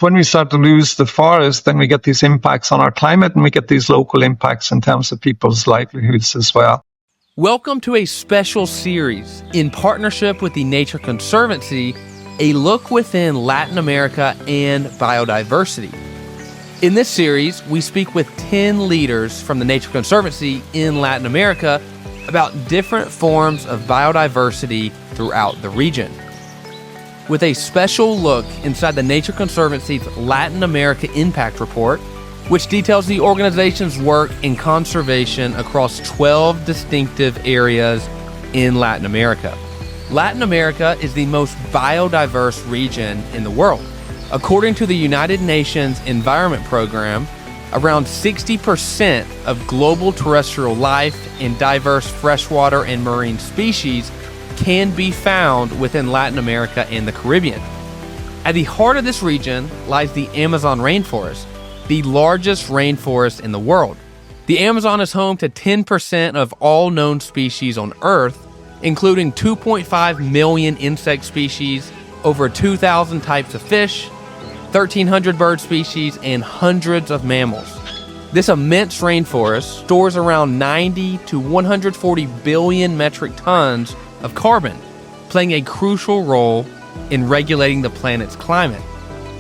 when we start to lose the forest, then we get these impacts on our climate, and we get these local impacts in terms of people's livelihoods as well. Welcome to a special series in partnership with the Nature Conservancy, a look within Latin America and biodiversity. In this series, we speak with 10 leaders from the Nature Conservancy in Latin America about different forms of biodiversity throughout the region. With a special look inside the Nature Conservancy's Latin America Impact Report, which details the organization's work in conservation across 12 distinctive areas in Latin America. Latin America is the most biodiverse region in the world. According to the United Nations Environment Program, around 60% of global terrestrial life and diverse freshwater and marine species can be found within Latin America and the Caribbean. At the heart of this region lies the Amazon rainforest, the largest rainforest in the world. The Amazon is home to 10% of all known species on Earth, including 2.5 million insect species, over 2,000 types of fish, 1,300 bird species, and hundreds of mammals. This immense rainforest stores around 90 to 140 billion metric tons of carbon, playing a crucial role in regulating the planet's climate.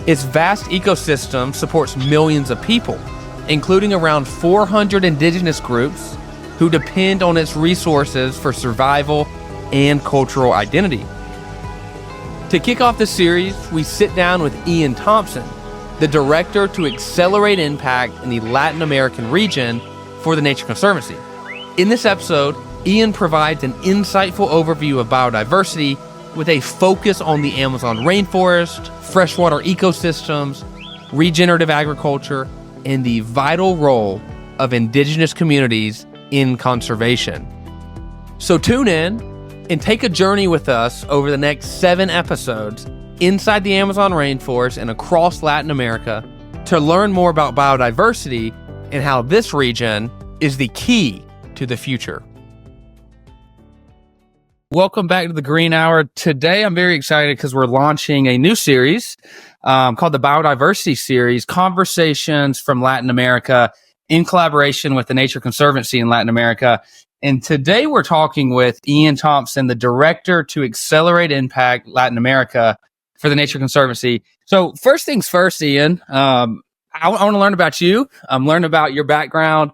Its vast ecosystem supports millions of people, including around 400 indigenous groups who depend on its resources for survival and cultural identity. To kick off this series, we sit down with Ian Thompson, the Director to Accelerate Impact in the Latin American region for the Nature Conservancy. In this episode, Ian provides an insightful overview of biodiversity with a focus on the Amazon rainforest, freshwater ecosystems, regenerative agriculture, and the vital role of indigenous communities in conservation. So tune in and take a journey with us over the next 7 episodes inside the Amazon rainforest and across Latin America to learn more about biodiversity and how this region is the key to the future. Welcome back to the Green Hour. Today, I'm very excited because we're launching a new series called the Biodiversity Series, Conversations from Latin America, in collaboration with the Nature Conservancy in Latin America. And today we're talking with Ian Thompson, the Director to Accelerate Impact Latin America for the Nature Conservancy. So first things first, Ian, I want to learn about you. Learn about your background.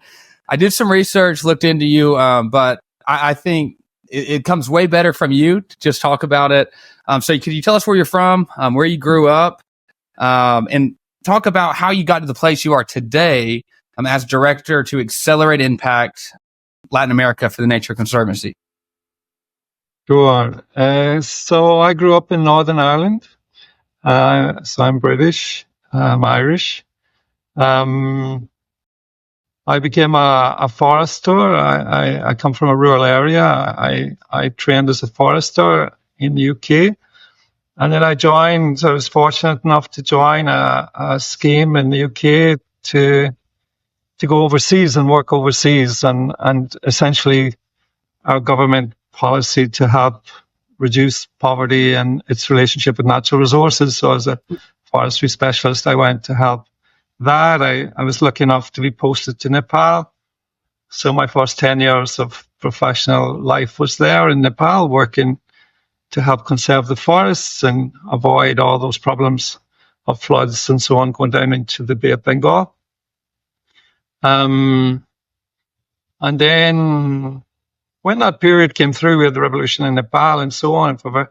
I did some research, looked into you, but I think it comes way better from you to just talk about it. So could you tell us where you're from, where you grew up, and talk about how you got to the place you are today as Director to Accelerate Impact Latin America for the Nature Conservancy? Sure. So I grew up in Northern Ireland. So I'm British, I'm Irish. I became a forester. I come from a rural area. I trained as a forester in the UK. And then I was fortunate enough to join a scheme in the UK to go overseas and work overseas, and essentially our government policy to help reduce poverty and its relationship with natural resources. So as a forestry specialist, I went to help that. I was lucky enough to be posted to Nepal. So my first 10 years of professional life was there in Nepal, working to help conserve the forests and avoid all those problems of floods and so on going down into the Bay of Bengal. And then when that period came through, we had the revolution in Nepal and so on. For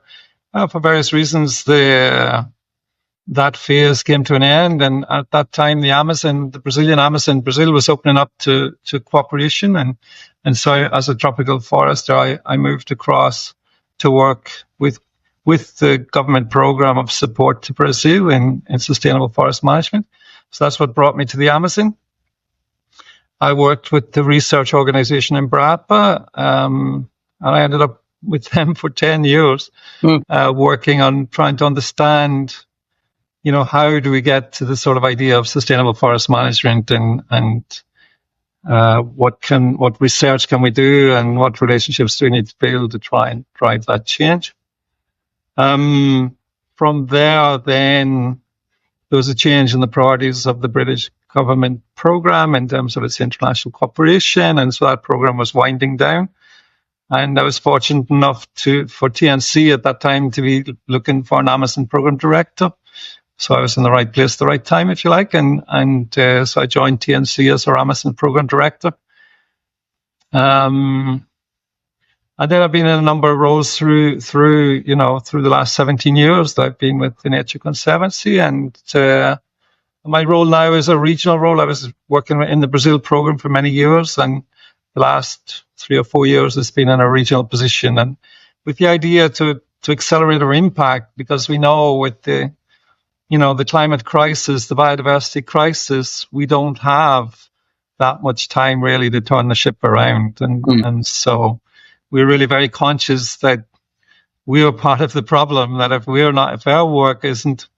various reasons, that phase came to an end. And at that time, Brazil was opening up to cooperation. And so as a tropical forester, I moved across to work with the government program of support to Brazil in sustainable forest management. So that's what brought me to the Amazon. I worked with the research organization in Embrapa, and I ended up with them for 10 years, working on trying to understand, how do we get to the sort of idea of sustainable forest management, and what research can we do, and what relationships do we need to build to try and drive that change. From there, then there was a change in the priorities of the British government program in terms of its international cooperation, and so that program was winding down. And I was fortunate enough for TNC at that time to be looking for an Amazon program director. So I was in the right place at the right time, if you like, and so I joined TNC as our Amazon program director. And then I've been in a number of roles through the last 17 years that I've been with the Nature Conservancy, and my role now is a regional role. I was working in the Brazil program for many years, and the last 3 or 4 years it's been in a regional position, and with the idea to accelerate our impact, because we know with the climate crisis, the biodiversity crisis, we don't have that much time really to turn the ship around, and so we're really very conscious that we are part of the problem. That if our work isn't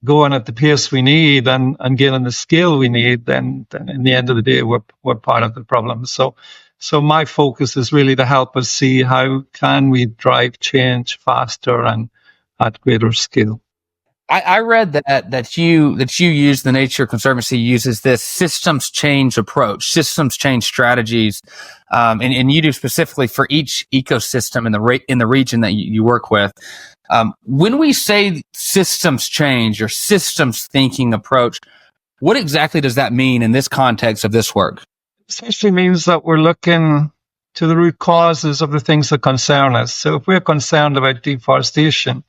going at the pace we need and getting the scale we need, then in the end of the day, we're part of the problem. So my focus is really to help us see how can we drive change faster and at greater scale. I read that you use the Nature Conservancy uses this systems change approach, systems change strategies, and you do specifically for each ecosystem in the region that you work with. When we say systems change or systems thinking approach, what exactly does that mean in this context of this work? It essentially means that we're looking to the root causes of the things that concern us. So if we're concerned about deforestation,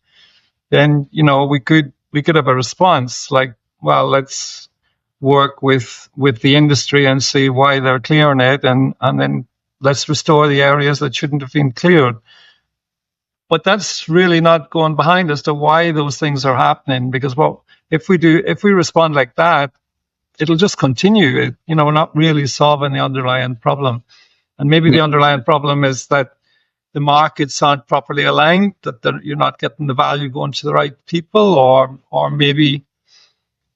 then we could have a response like, well, let's work with the industry and see why they're clearing it, and then let's restore the areas that shouldn't have been cleared. But that's really not going behind as to why those things are happening, because if we respond like that, it'll just continue. We're not really solving the underlying problem, and maybe the underlying problem is that the markets aren't properly aligned, that you're not getting the value going to the right people, or maybe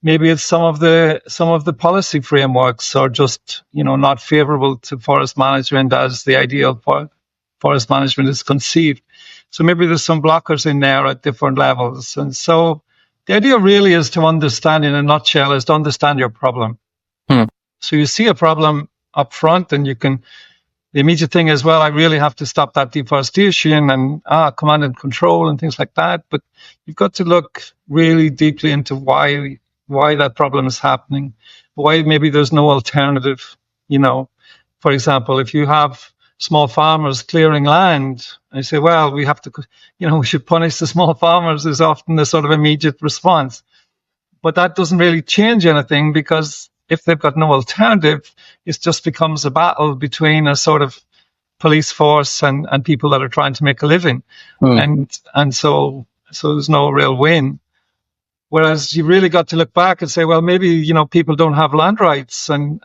it's some of the policy frameworks are just not favorable to forest management as the ideal forest management is conceived. So maybe there's some blockers in there at different levels, and so the idea really is to understand, in a nutshell, is to understand your problem. So you see a problem up front, and the immediate thing is, well, I really have to stop that deforestation and command and control and things like that. But you've got to look really deeply into why that problem is happening, why maybe there's no alternative. For example, if you have small farmers clearing land, and you say, well, we have to, we should punish the small farmers, is often the sort of immediate response. But that doesn't really change anything, because if they've got no alternative, it just becomes a battle between a sort of police force and people that are trying to make a living. And so there's no real win. Whereas you really got to look back and say, well, maybe, people don't have land rights and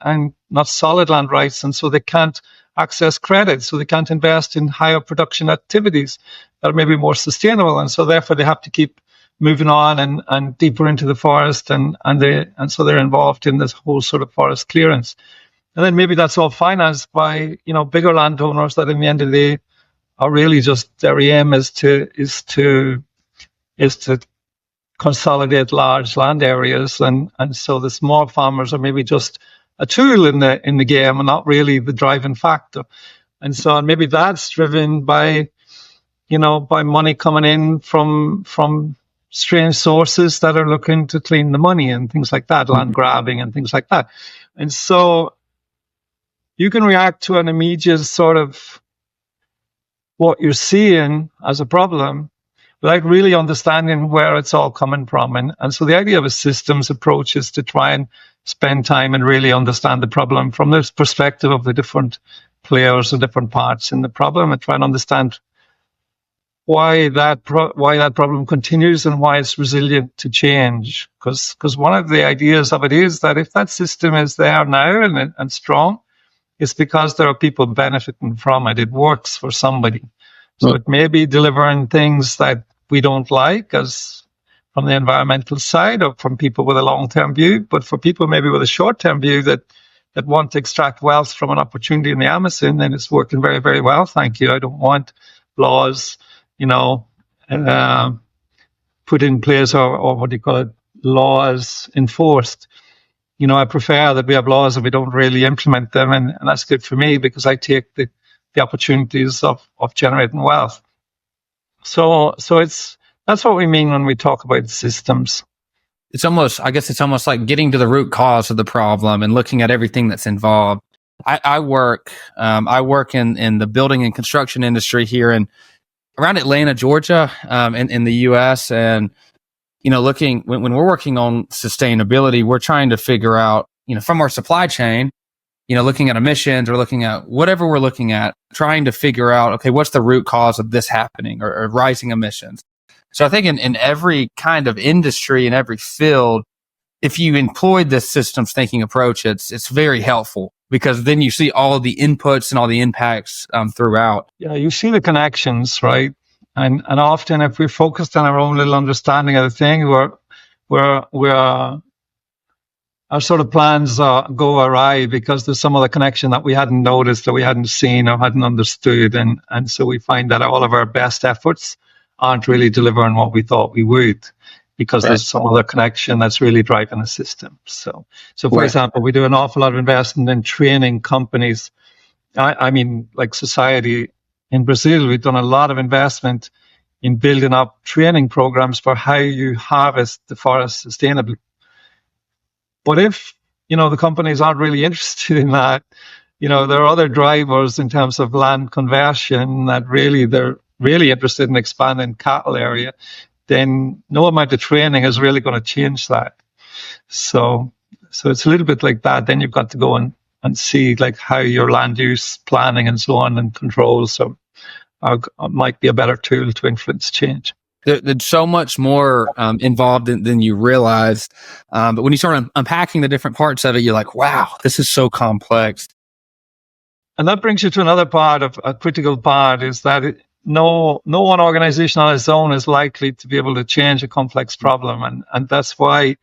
not solid land rights, and so they can't access credit, so they can't invest in higher production activities that are maybe more sustainable, and so therefore they have to keep moving on and deeper into the forest, and so they're involved in this whole sort of forest clearance. And then maybe that's all financed by bigger landowners that, in the end of the day, are really just, their aim is to consolidate large land areas, and so the small farmers are maybe just a tool in the game and not really the driving factor. And so maybe that's driven by money coming in from strange sources that are looking to clean the money and things like that, land grabbing and things like that. And so you can react to an immediate sort of what you're seeing as a problem without really understanding where it's all coming from. And so the idea of a systems approach is to try and spend time and really understand the problem from the perspective of the different players and different parts in the problem, and try and understand why that problem continues and why it's resilient to change. Because one of the ideas of it is that if that system is there now and strong, it's because there are people benefiting from it. It works for somebody. So it may be delivering things that we don't like as from the environmental side, or from people with a long-term view, but for people maybe with a short-term view that want to extract wealth from an opportunity in the Amazon, then it's working very, very well. Thank you. I don't want laws, put in place or what do you call it, laws enforced. I prefer that we have laws and we don't really implement them, and that's good for me because I take the opportunities of generating wealth. So that's what we mean when we talk about systems. I guess it's almost like getting to the root cause of the problem and looking at everything that's involved. I work in the building and construction industry here around Atlanta, Georgia, in the U.S. And looking when we're working on sustainability, we're trying to figure out, from our supply chain, looking at emissions or looking at whatever we're looking at, trying to figure out, okay, what's the root cause of this happening or rising emissions. So I think in every kind of industry, in every field, if you employed this systems thinking approach, it's very helpful because then you see all the inputs and all the impacts throughout. Yeah, you see the connections, right? And often if we're focused on our own little understanding of the thing, our sort of plans go awry because there's some other connection that we hadn't noticed, that we hadn't seen or hadn't understood. And so we find that all of our best efforts aren't really delivering what we thought we would because there's some other connection that's really driving the system. So for example, we do an awful lot of investment in training companies. I mean, like society in Brazil, we've done a lot of investment in building up training programs for how you harvest the forest sustainably. But if, the companies aren't really interested in that, there are other drivers in terms of land conversion that they're really interested in expanding cattle area, then no amount of training is really going to change that. So it's a little bit like that. Then you've got to go and see like how your land use planning and so on and controls might be a better tool to influence change. There's so much more involved than you realize. But when you start unpacking the different parts of it, you're like, wow, this is so complex. And that brings you to another part of a critical part is that no one organization on its own is likely to be able to change a complex problem. And that's why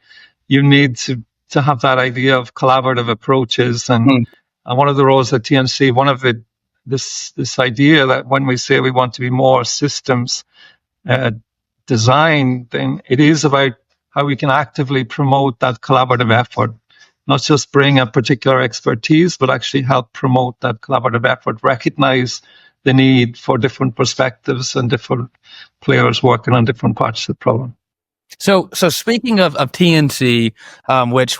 you need to have that idea of collaborative approaches. And one of the roles at TNC, this idea that when we say we want to be more systems design, then it is about how we can actively promote that collaborative effort, not just bring a particular expertise, but actually help promote that collaborative effort, recognize the need for different perspectives and different players working on different parts of the problem. So speaking of TNC,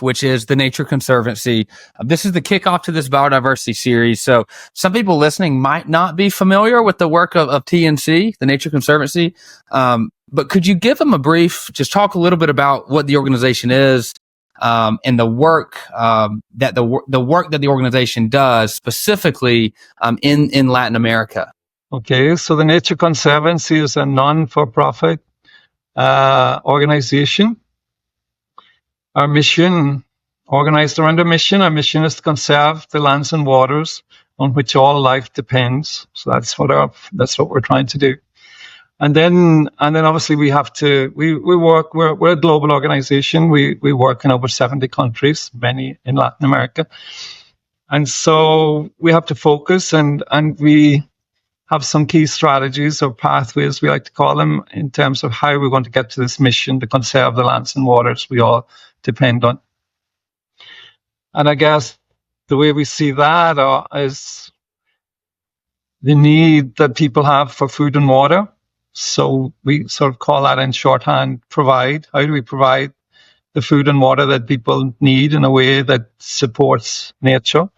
which is the Nature Conservancy, this is the kickoff to this biodiversity series. So some people listening might not be familiar with the work of TNC, the Nature Conservancy. But could you give them a brief, just talk a little bit about what the organization is, and the work that the organization does specifically in Latin America? Okay, so the Nature Conservancy is a non-for-profit organization. Our mission, organized around our mission is to conserve the lands and waters on which all life depends. So that's what we're trying to do. And then obviously we're a global organization. We work in over 70 countries, many in Latin America. And so we have to focus and we have some key strategies or pathways, we like to call them, in terms of how we're going to get to this mission to conserve the lands and waters we all depend on. And I guess the way we see that is the need that people have for food and water. So we sort of call that in shorthand, provide. How do we provide the food and water that people need in a way that supports nature?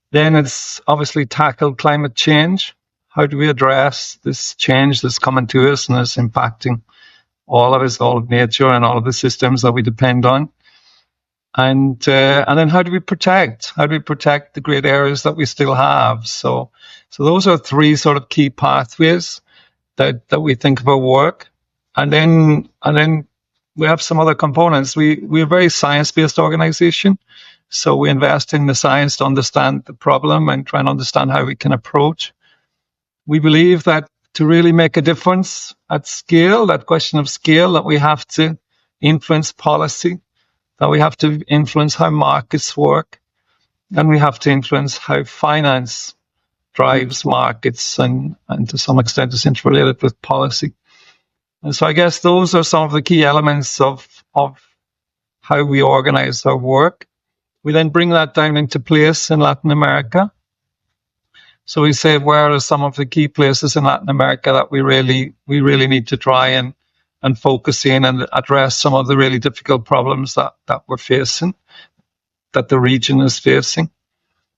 Then it's obviously tackle climate change. How do we address this change that's coming to us and is impacting all of us, all of nature and all of the systems that we depend on? And then how do we protect? How do we protect the great areas that we still have? So those are three sort of key pathways that we think of our work. And then we have some other components. We're a very science-based organization. So we invest in the science to understand the problem and try and understand how we can approach. We believe that to really make a difference at scale, that question of scale, that we have to influence policy, that we have to influence how markets work, and we have to influence how finance drives markets, and to some extent is interrelated with policy. And so I guess those are some of the key elements of how we organize our work. We then bring that down into place in Latin America. So we say, where are some of the key places in Latin America that we really need to try and focus in and address some of the really difficult problems that we're facing, that the region is facing.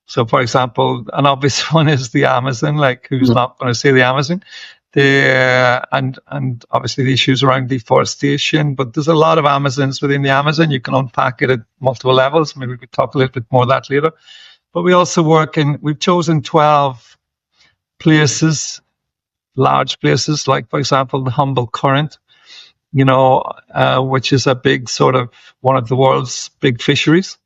So, for example, an obvious one is the Amazon. Like, who's not going to say the Amazon? And obviously the issues around deforestation. But there's a lot of Amazons within the Amazon. You can unpack it at multiple levels. Maybe we could talk a little bit more of that later. But we also we've chosen 12 places, large places, like, for example, the Humboldt Current, which is a big sort of one of the world's big fisheries.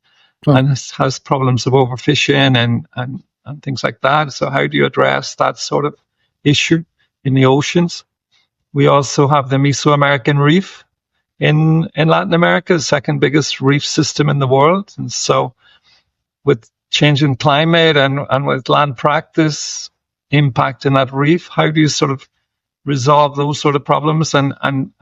And has problems of overfishing and things like that. So how do you address that sort of issue in the oceans? We also have the Mesoamerican Reef in Latin America, the second biggest reef system in the world. And so with changing climate and with land practice impacting that reef, how do you sort of resolve those sort of problems? And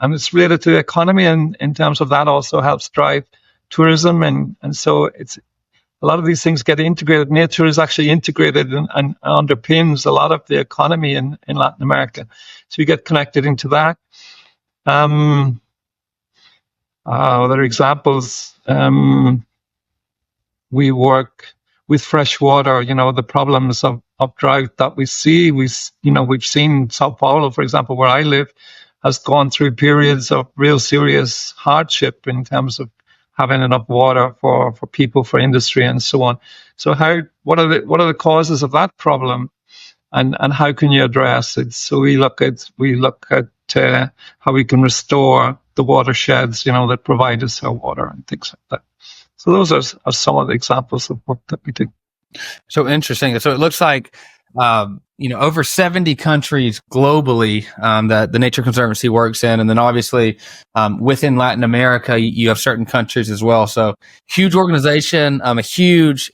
it's related to the economy, and in terms of that also helps drive tourism, and so it's a lot of these things get integrated. Nature is actually integrated and underpins a lot of the economy in Latin America. So you get connected into that. Other examples, we work with fresh water. The problems of drought that we see. We've seen Sao Paulo, for example, where I live, has gone through periods of real serious hardship in terms of having enough water for people, for industry, and so on. So what are the causes of that problem, and how can you address it? So we look at how we can restore the watersheds, that provide us our water and things like that. So those are some of the examples of work that we do. So interesting. So it looks like over 70 countries globally that the Nature Conservancy works in. And then obviously within Latin America, you have certain countries as well. So huge organization, a huge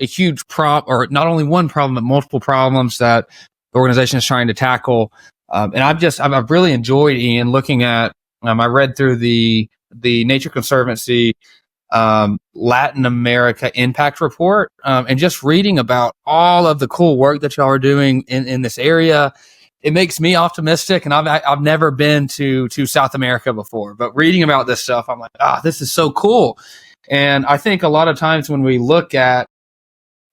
problem, or not only one problem, but multiple problems that the organization is trying to tackle. And I've really enjoyed, Ian, looking at, I read through the Nature Conservancy Latin America impact report, and just reading about all of the cool work that y'all are doing in this area, it makes me optimistic. And I've never been to South America before, but reading about this stuff, I'm like, this is so cool. And I think a lot of times when we look at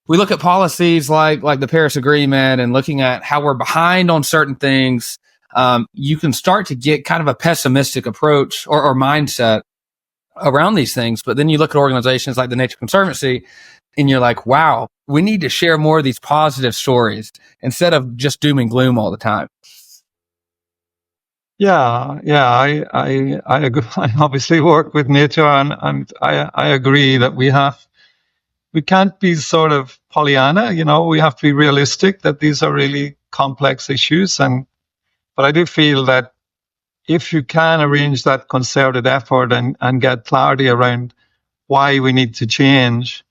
policies like the Paris Agreement and looking at how we're behind on certain things, you can start to get kind of a pessimistic approach or mindset around these things. But then you look at organizations like the Nature Conservancy and you're like, wow, we need to share more of these positive stories instead of just doom and gloom all the time. Yeah, I agree. I obviously work with nature, and I agree that we can't be sort of Pollyanna, we have to be realistic that these are really complex issues. But I do feel that if you can arrange that concerted effort and get clarity around why we need to change,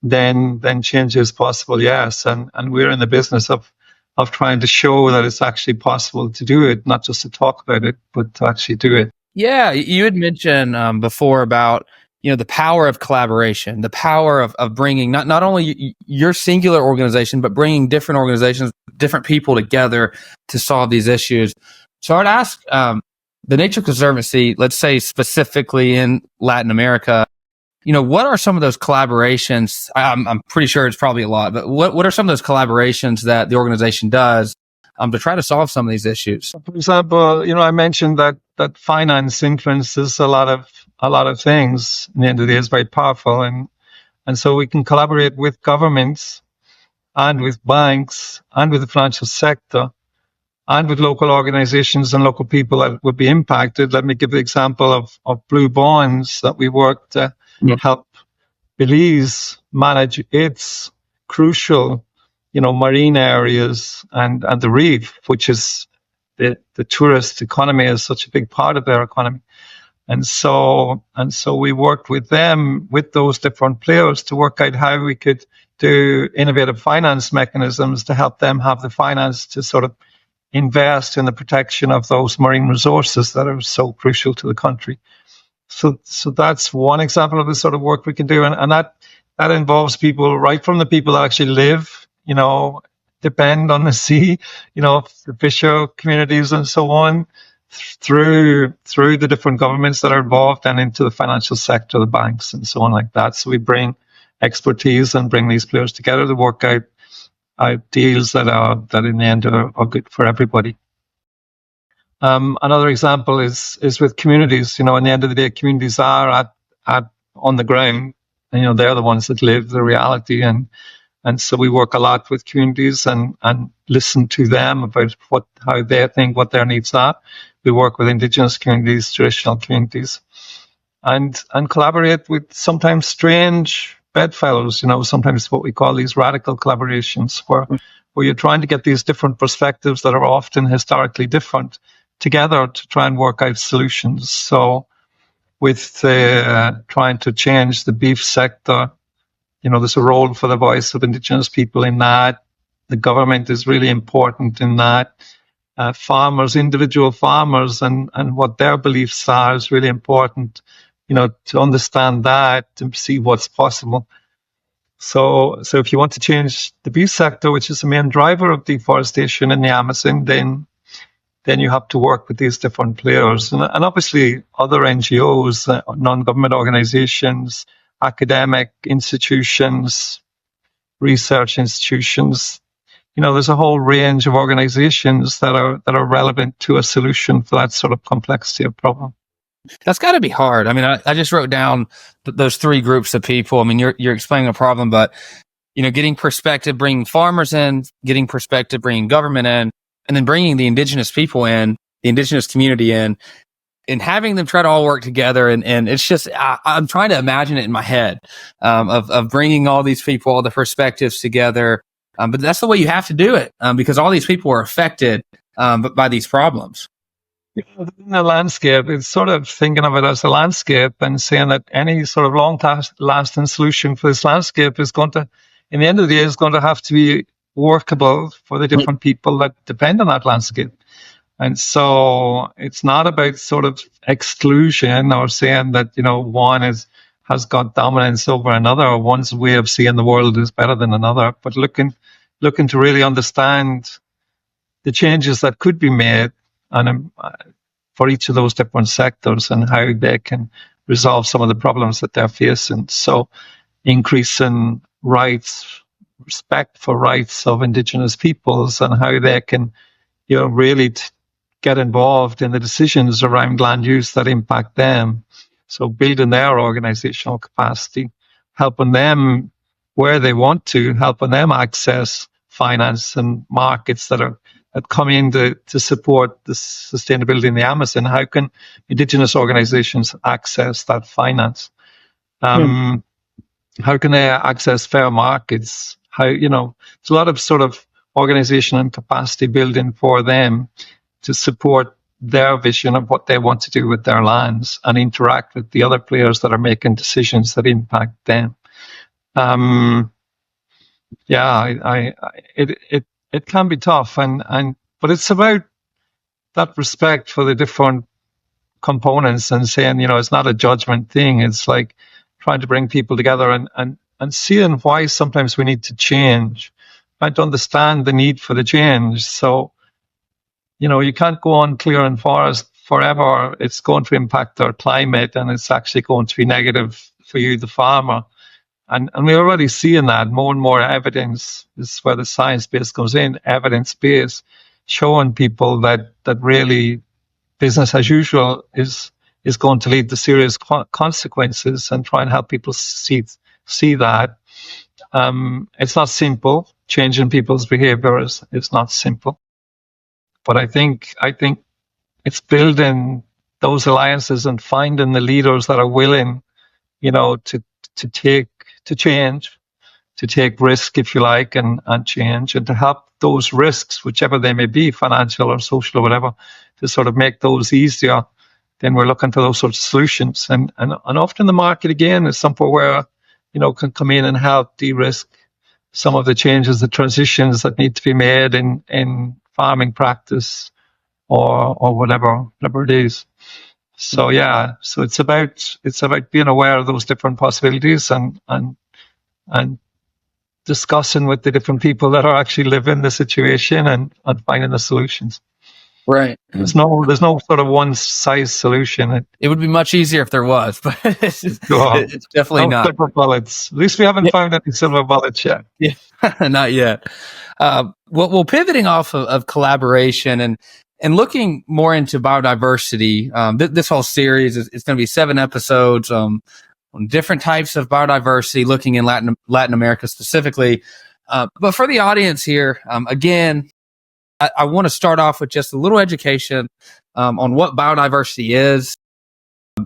then change is possible, yes. And we're in the business of trying to show that it's actually possible to do it, not just to talk about it, but to actually do it. Yeah, you had mentioned before about the power of collaboration, the power of bringing not only your singular organization, but bringing different organizations, different people together to solve these issues. So I'd ask the Nature Conservancy, let's say specifically in Latin America, what are some of those collaborations? I'm pretty sure it's probably a lot, but what are some of those collaborations that the organization does to try to solve some of these issues? For example, I mentioned that finance influences a lot of things. In the end of the day, it's very powerful, and so we can collaborate with governments and with banks and with the financial sector and with local organizations and local people that would be impacted. Let me give the example of blue bonds that we worked to help Belize manage its crucial, marine areas and the reef, which is the tourist economy is such a big part of their economy. And so we worked with them, with those different players, to work out how we could do innovative finance mechanisms to help them have the finance to sort of invest in the protection of those marine resources that are so crucial to the country. So that's one example of the sort of work we can do, and that involves people, right from the people that actually live, depend on the sea, the fisher communities and so on, through the different governments that are involved, and into the financial sector, the banks and so on like that. So we bring expertise and bring these players together to work out deals that in the end are good for everybody. Another example is with communities. In the end of the day, communities are at on the ground, and they're the ones that live the reality, and so we work a lot with communities and listen to them about how they think, what their needs are. We work with Indigenous communities, traditional communities, and collaborate with sometimes strange bedfellows. Sometimes what we call these radical collaborations, where you're trying to get these different perspectives that are often historically different together to try and work out solutions. So with trying to change the beef sector, there's a role for the voice of Indigenous people in that. The government is really important in that. Farmers, individual farmers, and what their beliefs are is really important, to understand that, to see what's possible. So if you want to change the beef sector, which is the main driver of deforestation in the Amazon, then you have to work with these different players. And obviously other NGOs, non-government organizations, academic institutions, research institutions. There's a whole range of organizations that are relevant to a solution for that sort of complexity of problem. That's got to be hard. I mean, I just wrote down those three groups of people. I mean, you're explaining a problem, but getting perspective, bringing farmers in, getting perspective, bringing government in, and then bringing the Indigenous people in, the Indigenous community in, and having them try to all work together. And it's just, I'm trying to imagine it in my head, of bringing all these people, all the perspectives together. But that's the way you have to do it, because all these people are affected by these problems. In the landscape, it's sort of thinking of it as a landscape and saying that any sort of long-lasting solution for this landscape is going to, in the end of the day, is going to have to be workable for the different people that depend on that landscape. And so it's not about sort of exclusion or saying that, one has got dominance over another, or one's way of seeing the world is better than another, but looking to really understand the changes that could be made and for each of those different sectors, and how they can resolve some of the problems that they're facing. So increasing rights, respect for rights of Indigenous peoples, and how they can, really get involved in the decisions around land use that impact them. So building their organizational capacity, helping them where they want to, helping them access finance and markets that come in to support the sustainability in the Amazon. How can Indigenous organizations access that finance? How can they access fair markets? There's a lot of sort of organization and capacity building for them to support their vision of what they want to do with their lands and interact with the other players that are making decisions that impact them. It can be tough, but it's about that respect for the different components and saying, it's not a judgment thing. It's like trying to bring people together and seeing why sometimes we need to change, trying to understand the need for the change. So, you can't go on clearing forest forever. It's going to impact our climate, and it's actually going to be negative for you, the farmer. And we're already seeing that. More and more evidence, this is where the science base comes in, evidence base, showing people that really business as usual is going to lead to serious consequences, and try and help people see that. It's not simple. Changing people's behavior is not simple. But I think it's building those alliances and finding the leaders that are willing, to change, to take risk, if you like, and change, and to help those risks, whichever they may be, financial or social or whatever, to sort of make those easier. Then we're looking for those sorts of solutions. And often the market, again, is somewhere where, can come in and help de-risk some of the changes, the transitions that need to be made in farming practice or whatever it is. So yeah, so it's about being aware of those different possibilities and discussing with the different people that are actually living the situation and finding the solutions. Right. There's no sort of one size solution. It would be much easier if there was, but it's definitely not. Silver bullets. At least we haven't found any silver bullets yet. Yeah, not yet. Well, pivoting off of collaboration and looking more into biodiversity, this whole series is going to be 7 episodes on different types of biodiversity, looking in Latin America specifically. But for the audience here, again, I want to start off with just a little education on what biodiversity is.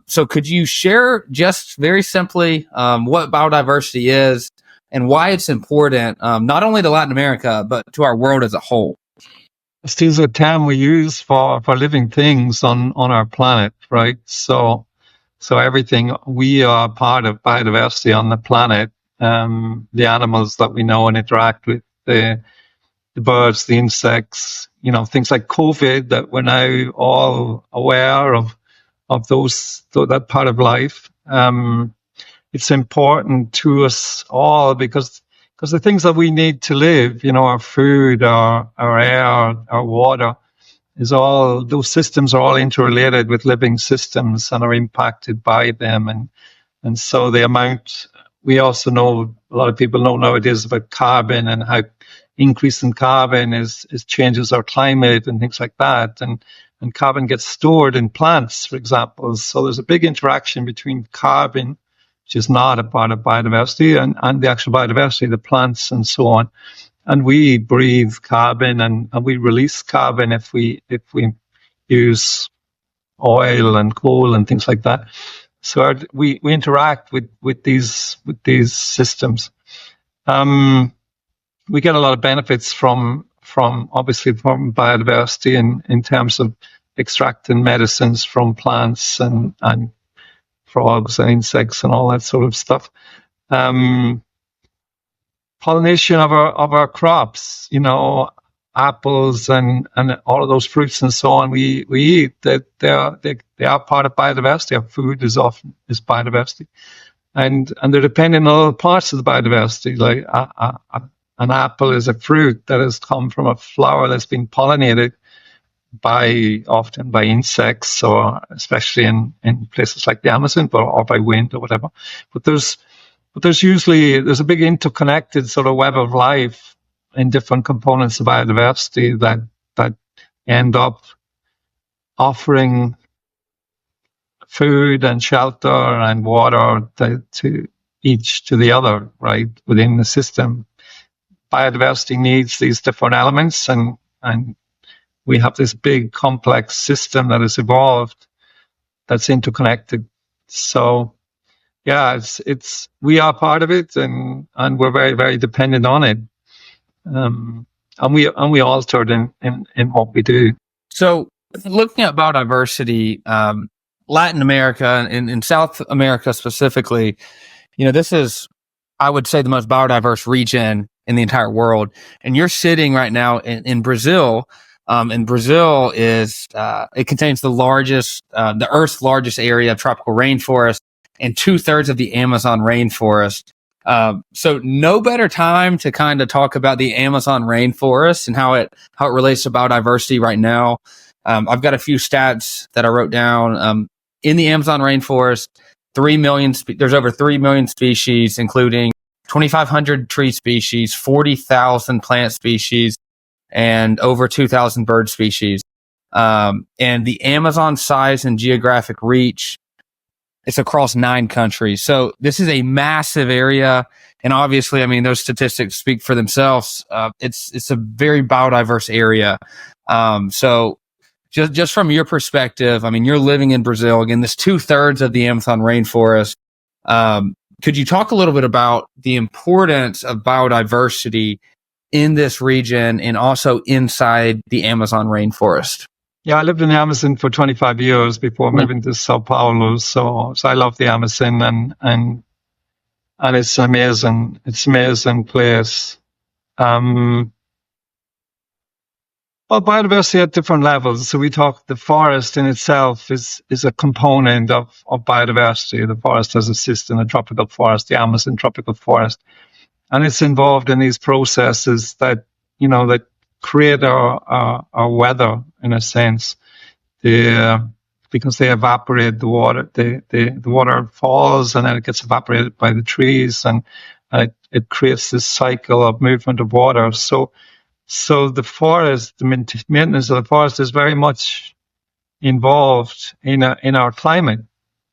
So could you share just very simply what biodiversity is and why it's important, not only to Latin America, but to our world as a whole? This is a term we use for living things on our planet, right? So everything, we are part of biodiversity on the planet. The animals that we know and interact with, the birds, the insects, things like COVID that we're now all aware of that part of life. It's important to us all because the things that we need to live, our food, our air, our water, those systems are all interrelated with living systems and are impacted by them. And so we also know, a lot of people know nowadays about carbon and how increasing carbon is changes our climate and things like that. And carbon gets stored in plants, for example. So there's a big interaction between carbon, which is not a part of biodiversity, and the actual biodiversity, the plants and so on. And we breathe carbon and we release carbon if we use oil and coal and things like that. So we interact with these systems. We get a lot of benefits from biodiversity in terms of extracting medicines from plants and frogs and insects and all that sort of stuff. Pollination of our crops, apples and all of those fruits and so on we eat, that they are part of biodiversity. Our food is biodiversity, and they're dependent on other parts of the biodiversity. Like an apple is a fruit that has come from a flower that's been pollinated often by insects, or especially in places like the Amazon, or by wind or whatever. But there's a big interconnected sort of web of life in different components of biodiversity that end up offering food and shelter and water to each to the other, right, within the system. Biodiversity needs these different elements, and we have this big complex system that has evolved that's interconnected. So yeah, we are part of it, and we're very, very dependent on it. And we altered in what we do. So looking at biodiversity, Latin America and South America specifically, this is, I would say, the most biodiverse region in the entire world. And you're sitting right now in Brazil. And Brazil it contains the Earth's largest area of tropical rainforest and 2/3 of the Amazon rainforest. So no better time to kind of talk about the Amazon rainforest and how it relates to biodiversity right now. I've got a few stats that I wrote down. In the Amazon rainforest, there's over 3 million species, including 2,500 tree species, 40,000 plant species, and over 2,000 bird species. And the Amazon size and geographic reach, it's across 9 countries. So this is a massive area. And obviously, I mean, those statistics speak for themselves. It's a very biodiverse area. So just from your perspective, I mean, you're living in Brazil, again, this 2/3 of the Amazon rainforest. Could you talk a little bit about the importance of biodiversity in this region and also inside the Amazon rainforest? Yeah, I lived in the Amazon for 25 years before moving to Sao Paulo. So I love the Amazon, and it's amazing. It's an amazing place. Well, biodiversity at different levels. So we talk the forest in itself is a component of biodiversity. The forest has a system, a tropical forest, the Amazon tropical forest, and it's involved in these processes that create our weather in a sense. They, because they evaporate the water, the water falls and then it gets evaporated by the trees, and it creates this cycle of movement of water. So the forest, the maintenance of the forest is very much involved in our climate.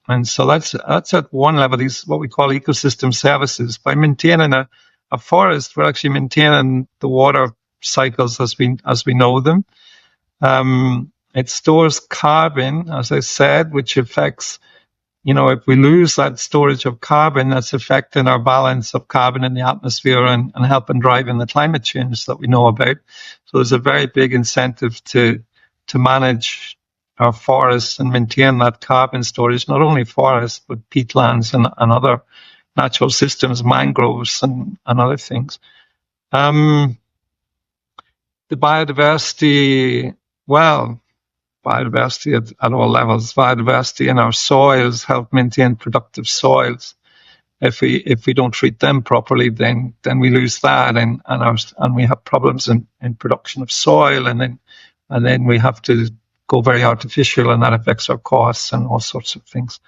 And so that's at one level, these what we call ecosystem services. By maintaining a forest, we're actually maintaining the water cycles as we know them. It stores carbon, as I said, which affects, if we lose that storage of carbon, that's affecting our balance of carbon in the atmosphere and helping drive in the climate change that we know about. So there's a very big incentive to manage our forests and maintain that carbon storage, not only forests, but peatlands and other natural systems, mangroves and other things. The biodiversity, well, biodiversity at all levels. Biodiversity in our soils help maintain productive soils. If we don't treat them properly, then we lose that, and we have problems in production of soil, and then we have to go very artificial, and that affects our costs and all sorts of things.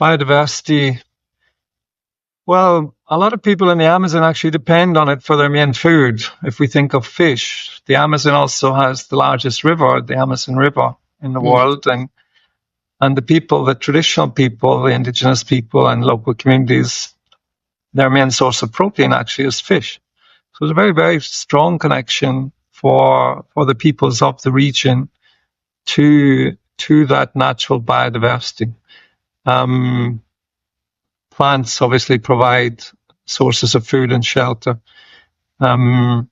Biodiversity. Well, a lot of people in the Amazon actually depend on it for their main food. If we think of fish, the Amazon also has the largest river, the Amazon River in the world, and the traditional people, the indigenous people and local communities, their main source of protein actually is fish. So there's a very, very strong connection for the peoples of the region to that natural biodiversity. Plants obviously provide sources of food and shelter. So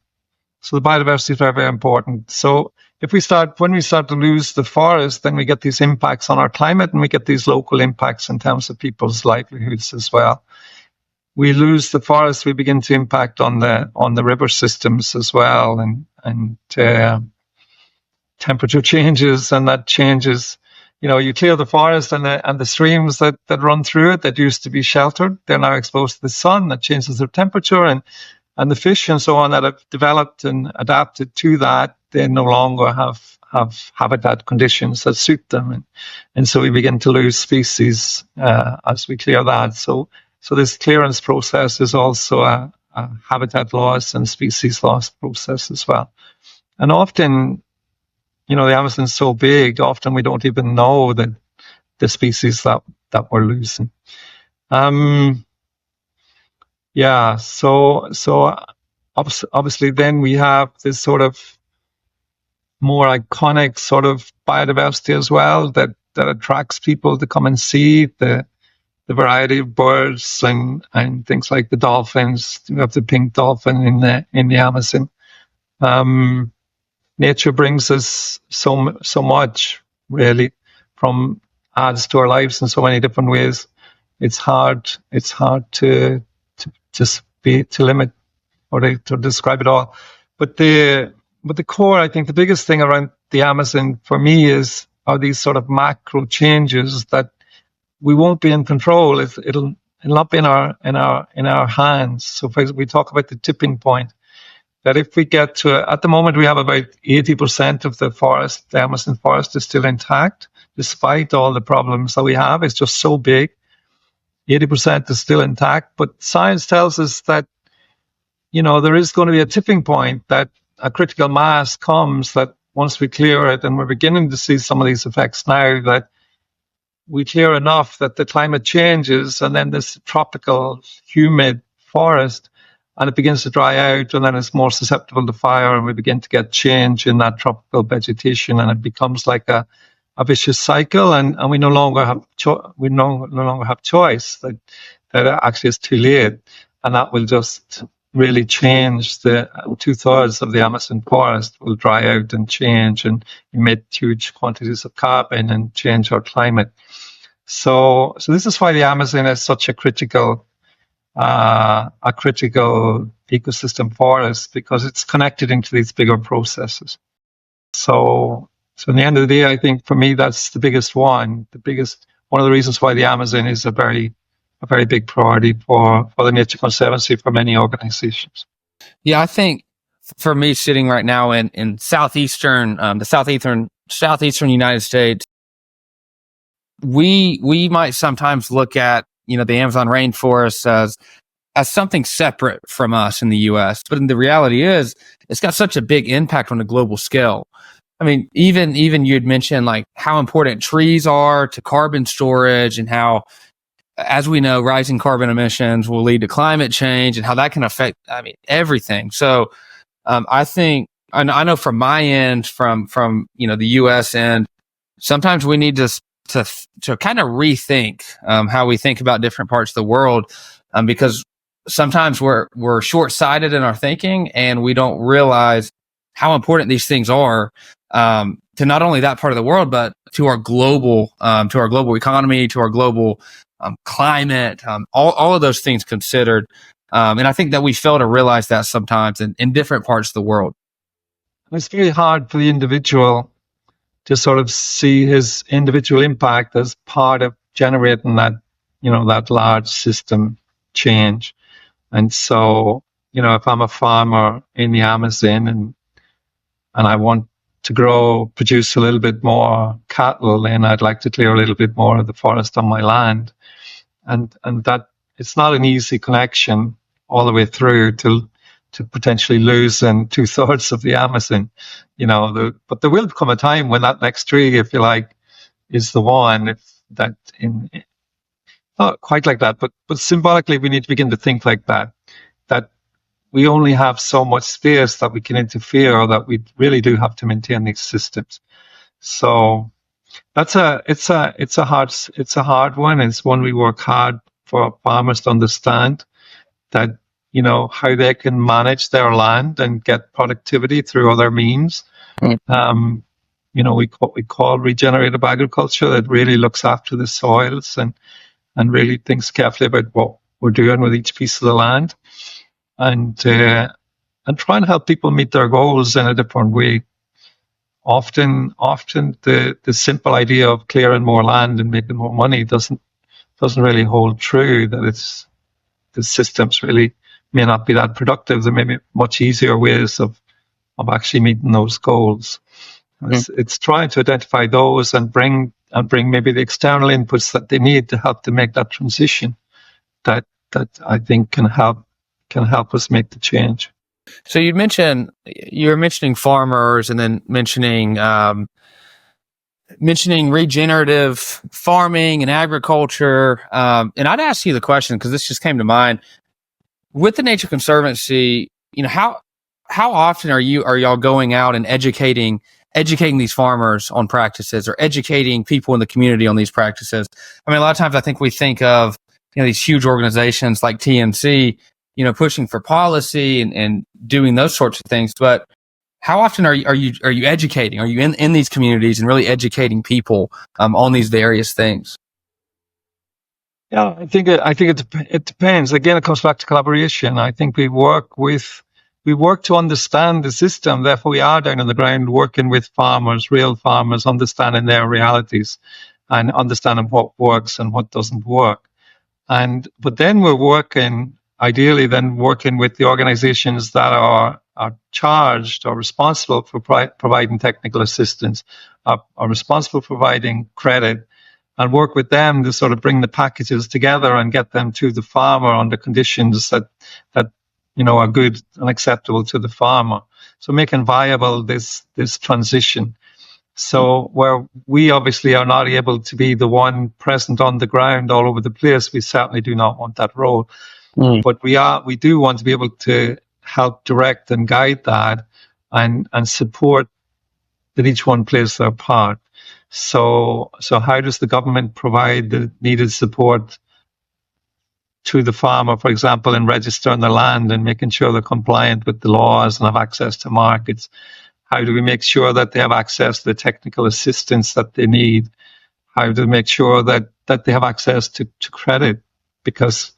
the biodiversity is very, very important. So when we start to lose the forest, then we get these impacts on our climate, and we get these local impacts in terms of people's livelihoods as well. We lose the forest, we begin to impact on the river systems as well, and temperature changes, and that changes. You clear the forest, and the streams that run through it that used to be sheltered, they're now exposed to the sun. That changes their temperature, and the fish and so on that have developed and adapted to that, they no longer have habitat conditions that suit them, and so we begin to lose species as we clear that. So this clearance process is also a habitat loss and species loss process as well. And often, the Amazon's so big, often we don't even know that the species that we're losing. So obviously then we have this sort of more iconic sort of biodiversity as well that attracts people to come and see the variety of birds and things like the dolphins. We have the pink dolphin in the Amazon. Nature brings us so much, really, adds to our lives in so many different ways. It's hard to limit or to describe it all. But the core, I think the biggest thing around the Amazon for me are these sort of macro changes that we won't be in control. It'll not be in our hands. So we talk about the tipping point. That if we get to, at the moment we have about 80% of the forest, the Amazon forest is still intact, despite all the problems that we have. It's just so big. 80% is still intact, but science tells us that, there is going to be a tipping point, that a critical mass comes, that once we clear it, and we're beginning to see some of these effects now, that we clear enough that the climate changes, and then this tropical, humid forest, and it begins to dry out, and then it's more susceptible to fire, and we begin to get change in that tropical vegetation, and it becomes like a vicious cycle, and we no longer have choice. That actually is too late, and that will just really change. The 2/3 of the Amazon forest will dry out and change and emit huge quantities of carbon and change our climate. So this is why the Amazon is such a critical a critical ecosystem for us because it's connected into these bigger processes. So in the end of the day, I think for me, that's the biggest one. One of the reasons why the Amazon is a very big priority for the Nature Conservancy for many organizations. Yeah, I think for me, sitting right now in the southeastern United States, we might sometimes look at the Amazon rainforest as something separate from us in the U.S. But the reality is, it's got such a big impact on a global scale. I mean, even you had mentioned like how important trees are to carbon storage, and how, as we know, rising carbon emissions will lead to climate change, and how that can affect, everything. So I think, I know from my end, from the U.S. end, sometimes we need to kind of rethink how we think about different parts of the world, because sometimes we're short-sighted in our thinking, and we don't realize how important these things are to not only that part of the world, but to our global economy, to our global climate, all of those things considered. And I think that we fail to realize that sometimes in different parts of the world. It's very hard for the individual to sort of see his individual impact as part of generating that, that large system change. And so, if I'm a farmer in the Amazon and I want to produce a little bit more cattle, then I'd like to clear a little bit more of the forest on my land. And that it's not an easy connection all the way through to potentially losing 2/3 of the Amazon, but there will come a time when that next tree, if you like, is the one not quite like that, but symbolically we need to begin to think like that we only have so much space that we can interfere, or that we really do have to maintain these systems. So it's a hard one. It's one we work hard for farmers to understand, that how they can manage their land and get productivity through other means. We call regenerative agriculture, that really looks after the soils and really thinks carefully about what we're doing with each piece of the land, and try and help people meet their goals in a different way. Often the simple idea of clearing more land and making more money doesn't really hold true, that the systems really may not be that productive. There may be much easier ways of actually meeting those goals. It's trying to identify those and bring maybe the external inputs that they need to help to make that transition, that I think can help us make the change. So you were mentioning farmers, and then mentioning regenerative farming and agriculture. And I'd ask you the question, because this just came to mind. With the Nature Conservancy, how often are y'all going out and educating these farmers on practices, or educating people in the community on these practices? I mean, a lot of times I think we think of these huge organizations like TNC, pushing for policy and doing those sorts of things. But how often are you educating? Are you in these communities and really educating people on these various things? Yeah, I think it depends. Again, it comes back to collaboration. I think we work to understand the system. Therefore, we are down on the ground working with farmers, real farmers, understanding their realities and understanding what works and what doesn't work. But then we're ideally working with the organizations that are charged or responsible for providing technical assistance, are responsible for providing credit, and work with them to sort of bring the packages together and get them to the farmer under conditions that are good and acceptable to the farmer. So making viable this transition. So where we obviously are not able to be the one present on the ground all over the place, we certainly do not want that role. But we do want to be able to help direct and guide that, and support that each one plays their part. So how does the government provide the needed support to the farmer, for example, in registering their land and making sure they're compliant with the laws and have access to markets? How do we make sure that they have access to the technical assistance that they need? How do we make sure that they have access to credit? Because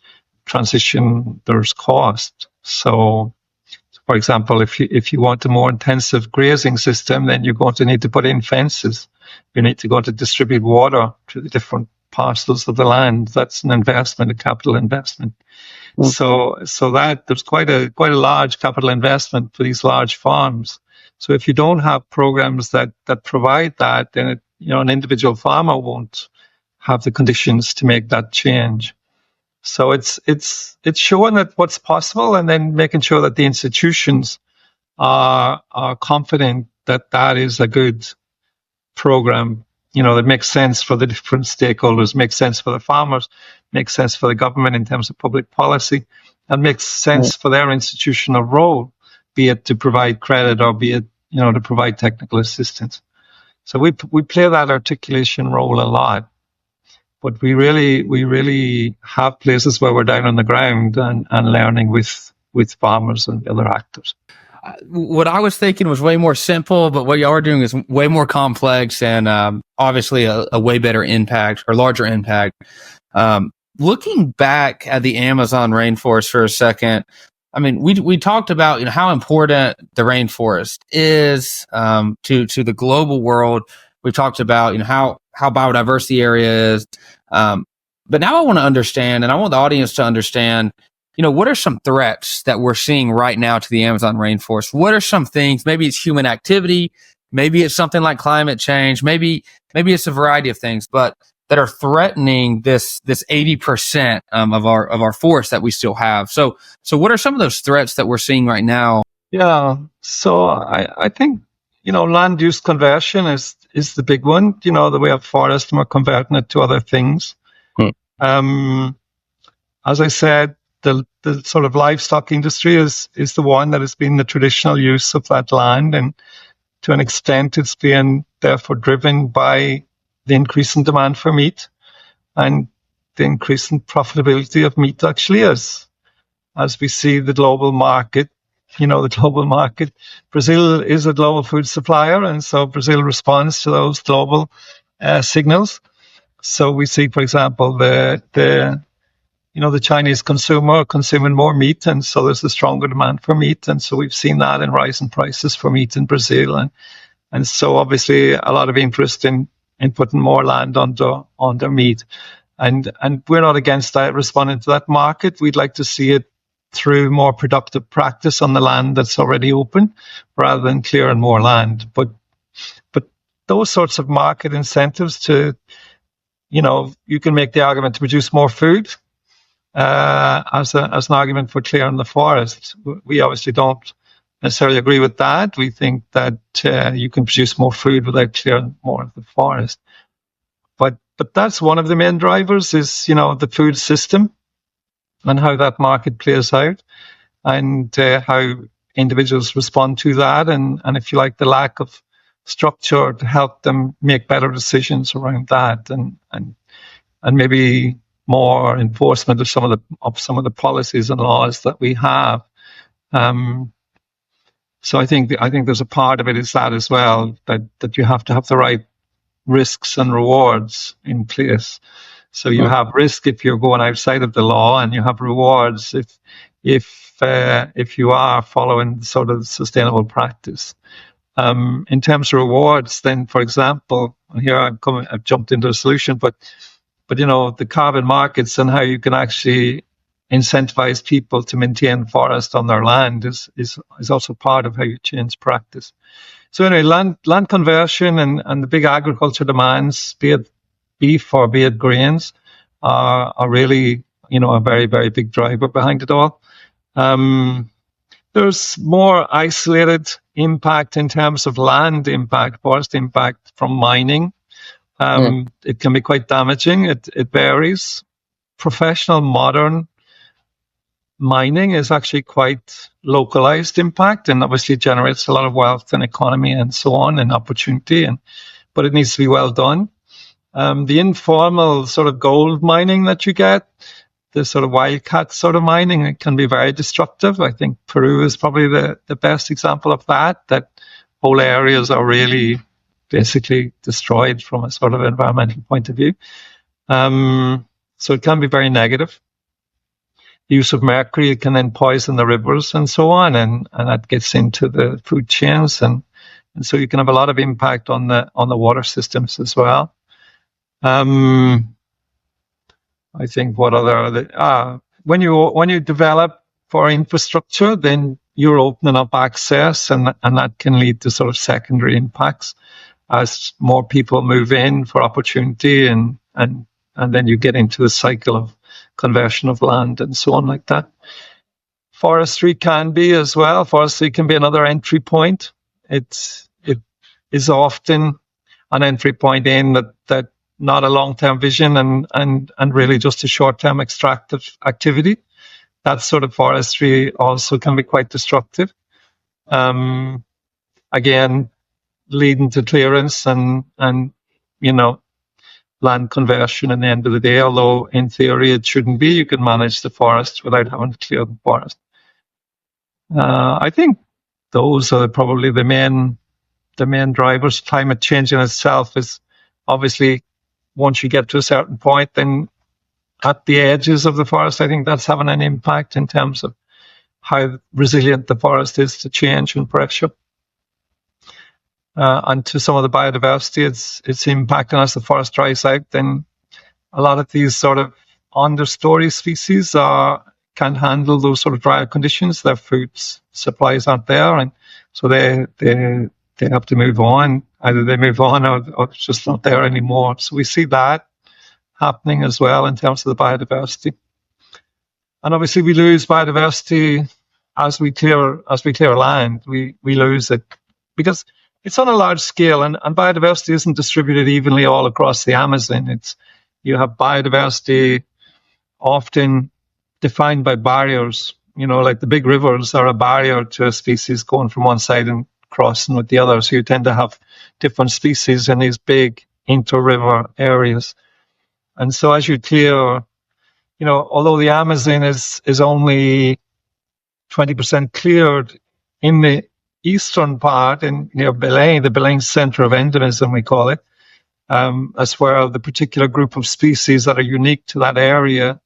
transition, there's cost. So, for example, if you want a more intensive grazing system, then you're going to need to put in fences. You need to go to distribute water to the different parcels of the land. That's an investment, a capital investment. So that there's quite a large capital investment for these large farms. So if you don't have programs that provide that, then an individual farmer won't have the conditions to make that change. So it's showing that what's possible, and then making sure that the institutions are confident that that is a good program, that makes sense for the different stakeholders, makes sense for the farmers, makes sense for the government in terms of public policy, and makes sense for their institutional role, be it to provide credit or be it, to provide technical assistance. So we play that articulation role a lot. But we really have places where we're down on the ground and learning with farmers and other actors. What I was thinking was way more simple, but what y'all are doing is way more complex and obviously a way better impact or larger impact. Looking back at the Amazon rainforest for a second, I mean, we talked about how important the rainforest is to the global world. We talked about how biodiversity area is, but now I want to understand, and I want the audience to understand, what are some threats that we're seeing right now to the Amazon rainforest? What are some things? Maybe it's human activity, maybe it's something like climate change, maybe it's a variety of things, but that are threatening this 80% of our forest that we still have. So what are some of those threats that we're seeing right now? Yeah, so I think land use conversion is the big one. The way of forest, and we're converting it to other things. As I said, the sort of livestock industry is the one that has been the traditional use of that land, and to an extent it's being therefore driven by the increasing demand for meat and the increasing profitability of meat, actually, as we see the global market. Brazil is a global food supplier, and so Brazil responds to those global signals. So we see, for example, the Chinese consumer consuming more meat, and so there's a stronger demand for meat, and so we've seen that in rising prices for meat in Brazil, and so obviously a lot of interest in putting more land under meat, and we're not against that, responding to that market. We'd like to see it through more productive practice on the land that's already open, rather than clearing more land. But those sorts of market incentives to, you can make the argument to produce more food as an argument for clearing the forest. We obviously don't necessarily agree with that. We think that you can produce more food without clearing more of the forest. But that's one of the main drivers is, the food system and how that market plays out, and how individuals respond to that, and if you like, the lack of structure to help them make better decisions around that, and maybe more enforcement of some of the policies and laws that we have. So I think there's a part of it is that as well, that you have to have the right risks and rewards in place. So you have risk if you're going outside of the law, and you have rewards if you are following sort of sustainable practice. In terms of rewards, then, for example, here I've jumped into a solution, but the carbon markets and how you can actually incentivize people to maintain forest on their land is also part of how you change practice. So anyway, land conversion and the big agriculture demands, be it beef or be it grains, are really, a very, very big driver behind it all. There's more isolated impact in terms of land impact, forest impact from mining. It can be quite damaging. It varies. Professional modern mining is actually quite localized impact, and obviously generates a lot of wealth and economy and so on, and opportunity, but it needs to be well done. The informal sort of gold mining that you get, the sort of wildcat sort of mining, it can be very destructive. I think Peru is probably the best example of that whole areas are really basically destroyed from a sort of environmental point of view. So it can be very negative. use of mercury can then poison the rivers and so on, and that gets into the food chains, and so you can have a lot of impact on the water systems as well. I think what other when you develop for infrastructure, then you're opening up access, and that can lead to sort of secondary impacts as more people move in for opportunity, and then you get into the cycle of conversion of land and so on like that. Forestry can be as well. Forestry can be another entry point. It is often an entry point in that not a long-term vision and really just a short-term extractive activity. That sort of forestry also can be quite destructive. Again, leading to clearance and land conversion in the end of the day, although in theory it shouldn't be. You can manage the forest without having to clear the forest. I think those are probably the main drivers. Climate change in itself is obviously, once you get to a certain point, then at the edges of the forest, I think that's having an impact in terms of how resilient the forest is to change and pressure. And to some of the biodiversity, it's impacting as the forest dries out. Then a lot of these sort of understory species can handle those sort of drier conditions. Their food supplies aren't there, and so they have to move on. Either they move on or it's just not there anymore. So we see that happening as well in terms of the biodiversity. And obviously we lose biodiversity as we clear land. We lose it because it's on a large scale, and biodiversity isn't distributed evenly all across the Amazon. You have biodiversity often defined by barriers. Like the big rivers are a barrier to a species going from one side and crossing with the other. So you tend to have different species in these big inter-river areas. And so as you clear, although the Amazon is only 20% cleared in the eastern part, near Belém, the Belém center of endemism, we call it, that's where the particular group of species that are unique to that area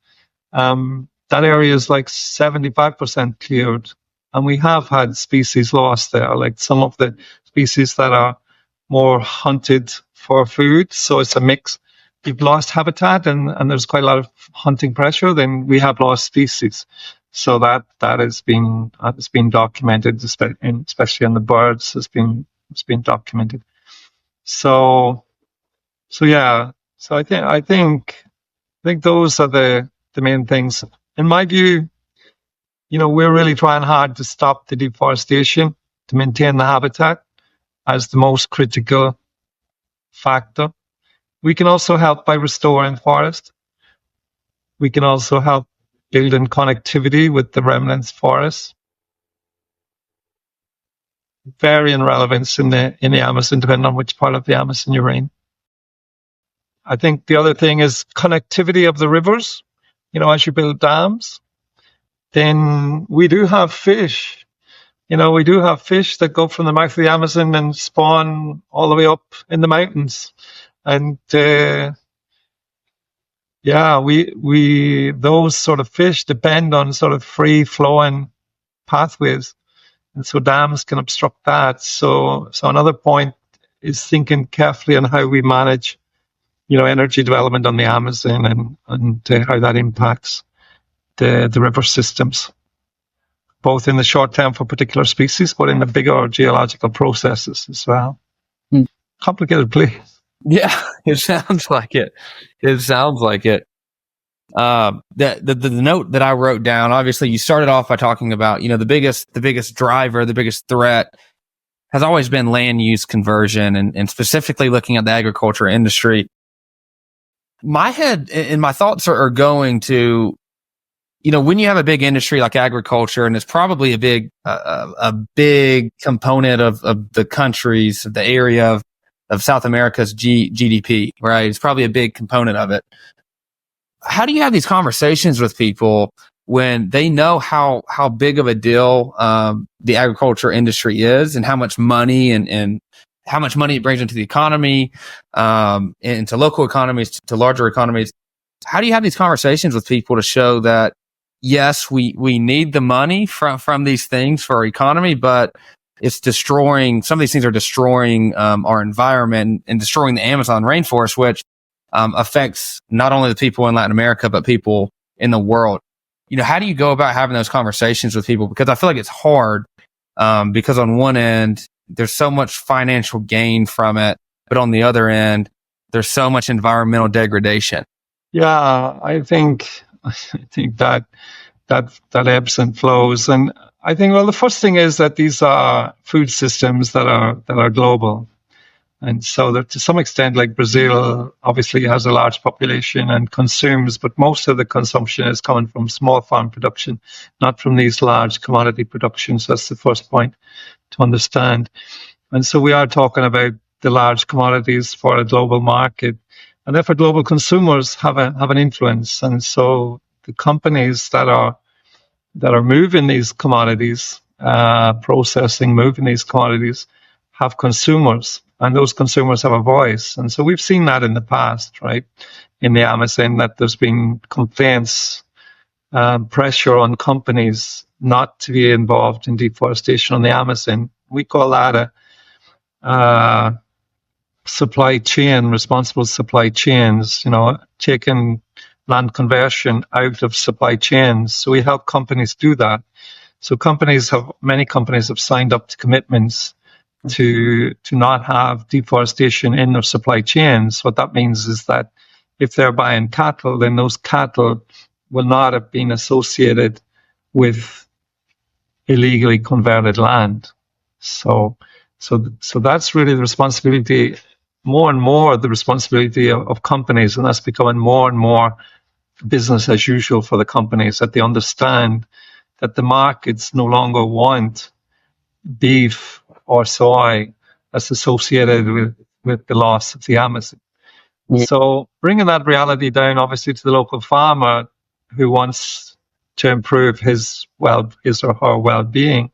is like 75% cleared. And we have had species lost there, like some of the species that are more hunted for food. So it's a mix. You've lost habitat and there's quite a lot of hunting pressure, then we have lost species. So that has been documented, especially on the birds, it's been documented. So yeah. So I think those are the main things. In my view, we're really trying hard to stop the deforestation, to maintain the habitat as the most critical factor. We can also help by restoring forest. We can also help building connectivity with the remnants forests. Varying relevance in the Amazon, depending on which part of the Amazon you're in. I think the other thing is connectivity of the rivers. As you build dams, then we do have fish. We do have fish that go from the mouth of the Amazon and spawn all the way up in the mountains. And we those sort of fish depend on sort of free flowing pathways, and so dams can obstruct that. So another point is thinking carefully on how we manage, energy development on the Amazon and how that impacts the river systems, both in the short term for particular species, but in the bigger geological processes as well. Complicated place. Yeah, it sounds like it. The note that I wrote down, obviously you started off by talking about, the biggest driver, the biggest threat has always been land use conversion and specifically looking at the agriculture industry. My head and my thoughts are going to, when you have a big industry like agriculture, and it's probably a big component of the countries, the area of South America's GDP, right? It's probably a big component of it. How do you have these conversations with people when they know how big of a deal the agriculture industry is, and how much money and how much money it brings into the economy, into local economies, to larger economies? How do you have these conversations with people to show that yes, we need the money from these things for our economy, but it's destroying, some of these things are destroying our environment and destroying the Amazon rainforest, which affects not only the people in Latin America, but people in the world. How do you go about having those conversations with people? Because I feel like it's hard, because on one end, there's so much financial gain from it, but on the other end, there's so much environmental degradation. Yeah, I think that ebbs and flows. And I think, well, the first thing is that these are food systems that are global. And so that to some extent, like Brazil obviously has a large population and consumes, but most of the consumption is coming from small farm production, not from these large commodity productions. That's the first point to understand. And so we are talking about the large commodities for a global market, and therefore global consumers have an influence. And so the companies that are moving these commodities, moving these commodities, have consumers, and those consumers have a voice. And so we've seen that in the past, right? In the Amazon, that there's been complaints, pressure on companies not to be involved in deforestation on the Amazon. We call that a supply chain, responsible supply chains, taking land conversion out of supply chains. So we help companies do that. So many companies have signed up to commitments to not have deforestation in their supply chains. What that means is that if they're buying cattle, then those cattle will not have been associated with illegally converted land. So that's really the responsibility, more and more the responsibility of companies, and that's becoming more and more business as usual for the companies, that they understand that the markets no longer want beef or soy that's associated with the loss of the Amazon. Yeah. So bringing that reality down, obviously, to the local farmer who wants to improve his or her well-being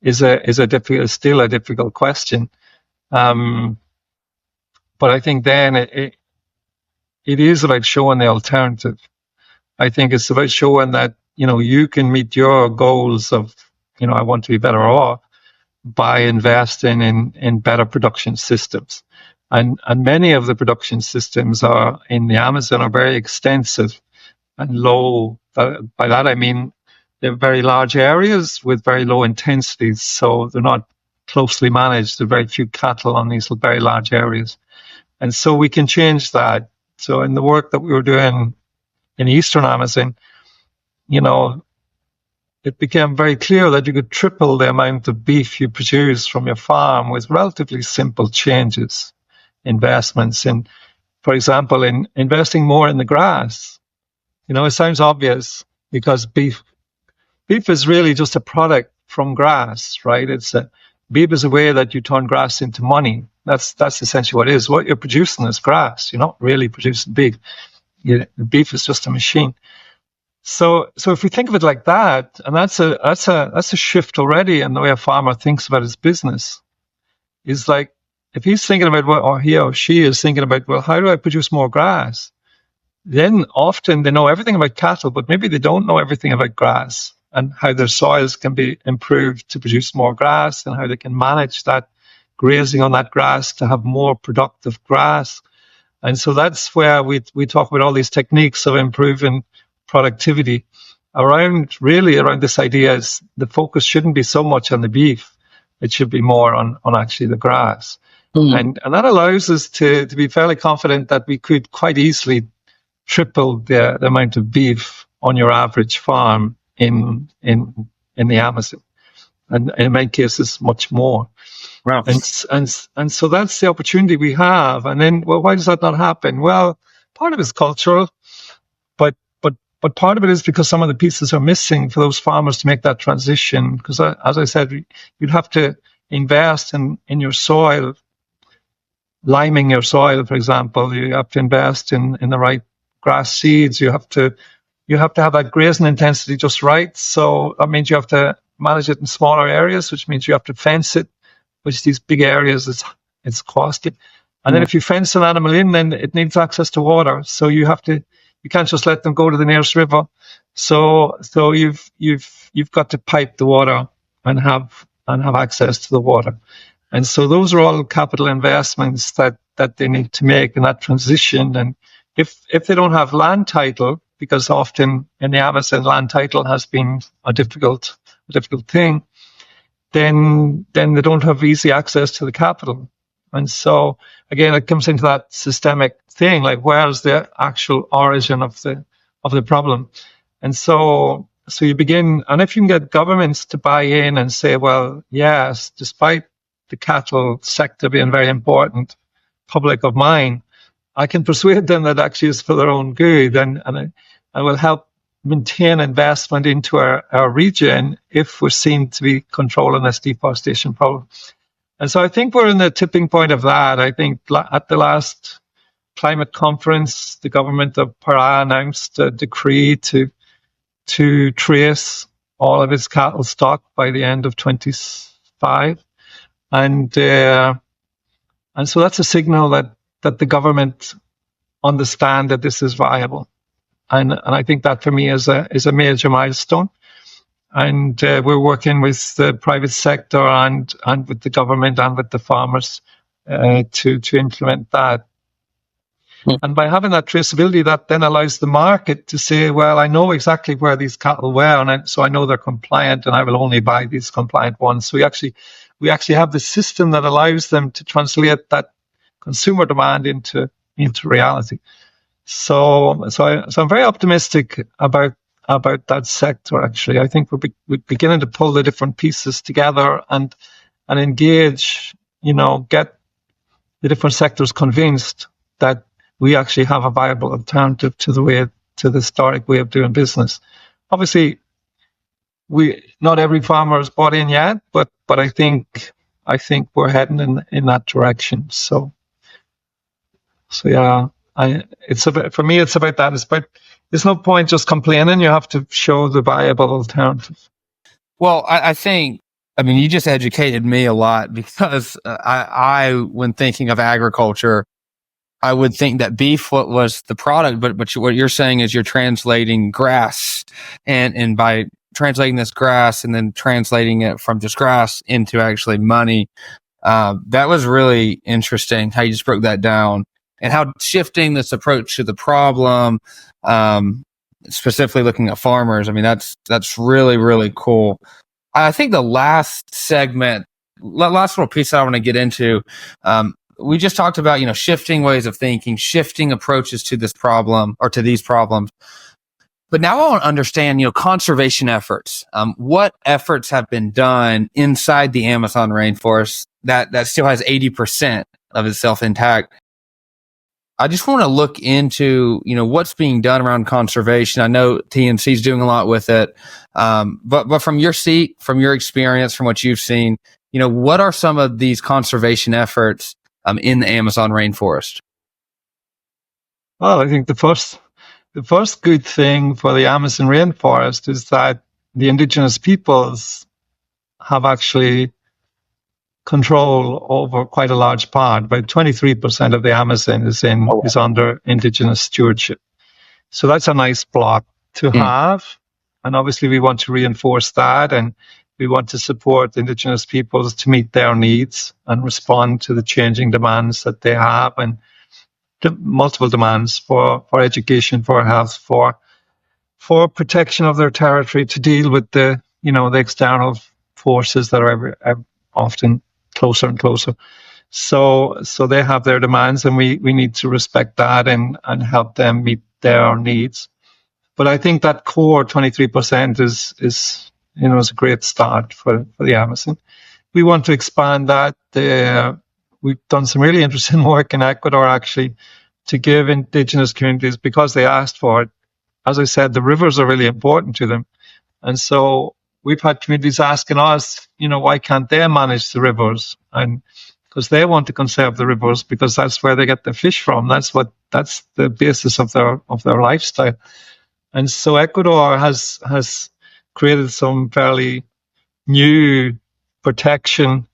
is still a difficult question. But I think then it is about showing the alternative. I think it's about showing that, you can meet your goals of, I want to be better off by investing in better production systems. And many of the production systems in the Amazon are very extensive and low. By that I mean they're very large areas with very low intensities, so they're not closely managed. There are very few cattle on these very large areas. And so we can change that. So in the work that we were doing in Eastern Amazon, it became very clear that you could triple the amount of beef you produce from your farm with relatively simple changes, investments in, for example, in investing more in the grass. It sounds obvious because beef is really just a product from grass, right? Beef is a way that you turn grass into money. That's essentially what it is. What you're producing is grass. You're not really producing beef. Beef is just a machine. So if we think of it like that, and that's a shift already in the way a farmer thinks about his business, is like if he's thinking about or he or she is thinking about, well, how do I produce more grass? Then often they know everything about cattle, but maybe they don't know everything about grass and how their soils can be improved to produce more grass and how they can manage that grazing on that grass to have more productive grass. And so that's where we talk about all these techniques of improving productivity around this idea is the focus shouldn't be so much on the beef. It should be more on actually the grass. And that allows us to be fairly confident that we could quite easily triple the amount of beef on your average farm in the Amazon. And in many cases, much more. Wow. And so that's the opportunity we have. And then, well, why does that not happen? Well, part of it is cultural, but part of it is because some of the pieces are missing for those farmers to make that transition. Because as I said, you'd have to invest in your soil, liming your soil, for example. You have to invest in the right grass seeds. You have to have that grazing intensity just right. So that means you have to manage it in smaller areas, which means you have to fence it, which these big areas, it's costly. And then if you fence an animal in, then it needs access to water. So you have to you can't just let them go to the nearest river. So you've got to pipe the water and have access to the water. And so those are all capital investments that they need to make in that transition. And if they don't have land title, because often in the Amazon land title has been a difficult thing, then they don't have easy access to the capital. And so again, it comes into that systemic thing, like where's the actual origin of the problem? And so you begin, and if you can get governments to buy in and say, well, yes, despite the cattle sector being very important, public of mind, I can persuade them that actually it's for their own good, and I will help maintain investment into our region if we're seen to be controlling this deforestation problem. And so I think we're in the tipping point of that. I think at the last climate conference, the government of Para announced a decree to trace all of its cattle stock by the end of 25. And so that's a signal that the government understand that this is viable. And I think that for me is a major milestone. And we're working with the private sector and with the government and with the farmers to implement that. And by having that traceability, that then allows the market to say, well, I know exactly where these cattle were, and so I know they're compliant, and I will only buy these compliant ones. So we actually have the system that allows them to translate that consumer demand into reality. So I'm very optimistic about that sector. Actually, I think we're beginning to pull the different pieces together and engage. Get the different sectors convinced that we actually have a viable alternative to the historic way of doing business. Obviously, not every farmer has bought in yet, but I think we're heading in that direction. So yeah, for me it's about that. There's no point just complaining. You have to show the viable alternative. Well, I think, you just educated me a lot, because I when thinking of agriculture, I would think that beef was the product, but what you're saying is you're translating grass, and by translating this grass and then translating it from just grass into actually money. That was really interesting how you just broke that down, and how shifting this approach to the problem, specifically looking at farmers. That's really, really cool. I think the last little piece that I want to get into, we just talked about, shifting ways of thinking, shifting approaches to this problem or to these problems. But now I want to understand, conservation efforts. What efforts have been done inside the Amazon rainforest that still has 80% of itself intact? I just want to look into, what's being done around conservation. I know TNC is doing a lot with it. But from your seat, from your experience, from what you've seen, what are some of these conservation efforts in the Amazon rainforest? Well, I think the first good thing for the Amazon rainforest is that the indigenous peoples have actually control over quite a large part. About 23% of the Amazon is under indigenous stewardship. So that's a nice block to have. And obviously we want to reinforce that, and we want to support indigenous peoples to meet their needs and respond to the changing demands that they have, and multiple demands for education, for health, for protection of their territory, to deal with the external forces that are often closer and closer. So they have their demands, and we need to respect that and help them meet their needs. But I think that core 23% is a great start for the Amazon. We want to expand that. We've done some really interesting work in Ecuador, actually, to give indigenous communities, because they asked for it. As I said, the rivers are really important to them. And so we've had communities asking us, why can't they manage the rivers? And because they want to conserve the rivers, because that's where they get their fish from. That's the basis of their lifestyle. And so Ecuador has created some fairly new protection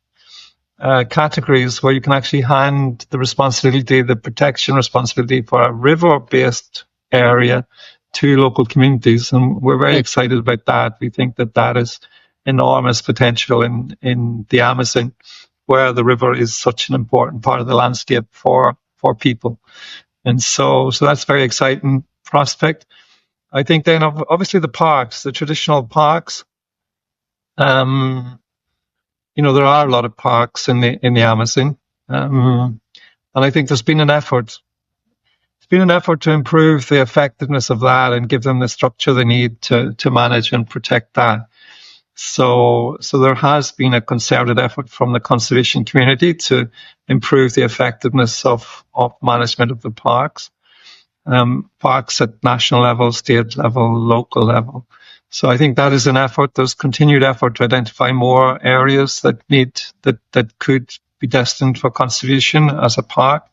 categories where you can actually hand the protection responsibility for a river-based area to local communities. And we're very excited about that. We think that that is enormous potential in the Amazon, where the river is such an important part of the landscape for people. And so that's a very exciting prospect. I think then obviously the parks, the traditional parks, there are a lot of parks in the Amazon. And I think there's been an effort. It's been an effort to improve the effectiveness of that and give them the structure they need to manage and protect that. So there has been a concerted effort from the conservation community to improve the effectiveness of management of the parks. Parks at national level, state level, local level. So I think that is an effort. There's continued effort to identify more areas that could be destined for conservation as a park.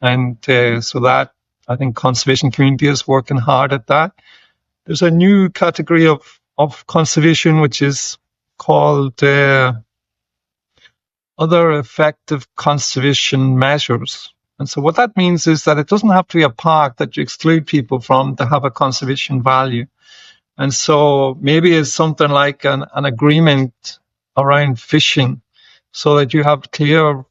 And so that, I think conservation community is working hard at that. There's a new category of conservation, which is called other effective conservation measures. And so what that means is that it doesn't have to be a park that you exclude people from to have a conservation value. And so maybe it's something like an agreement around fishing, so that you have clear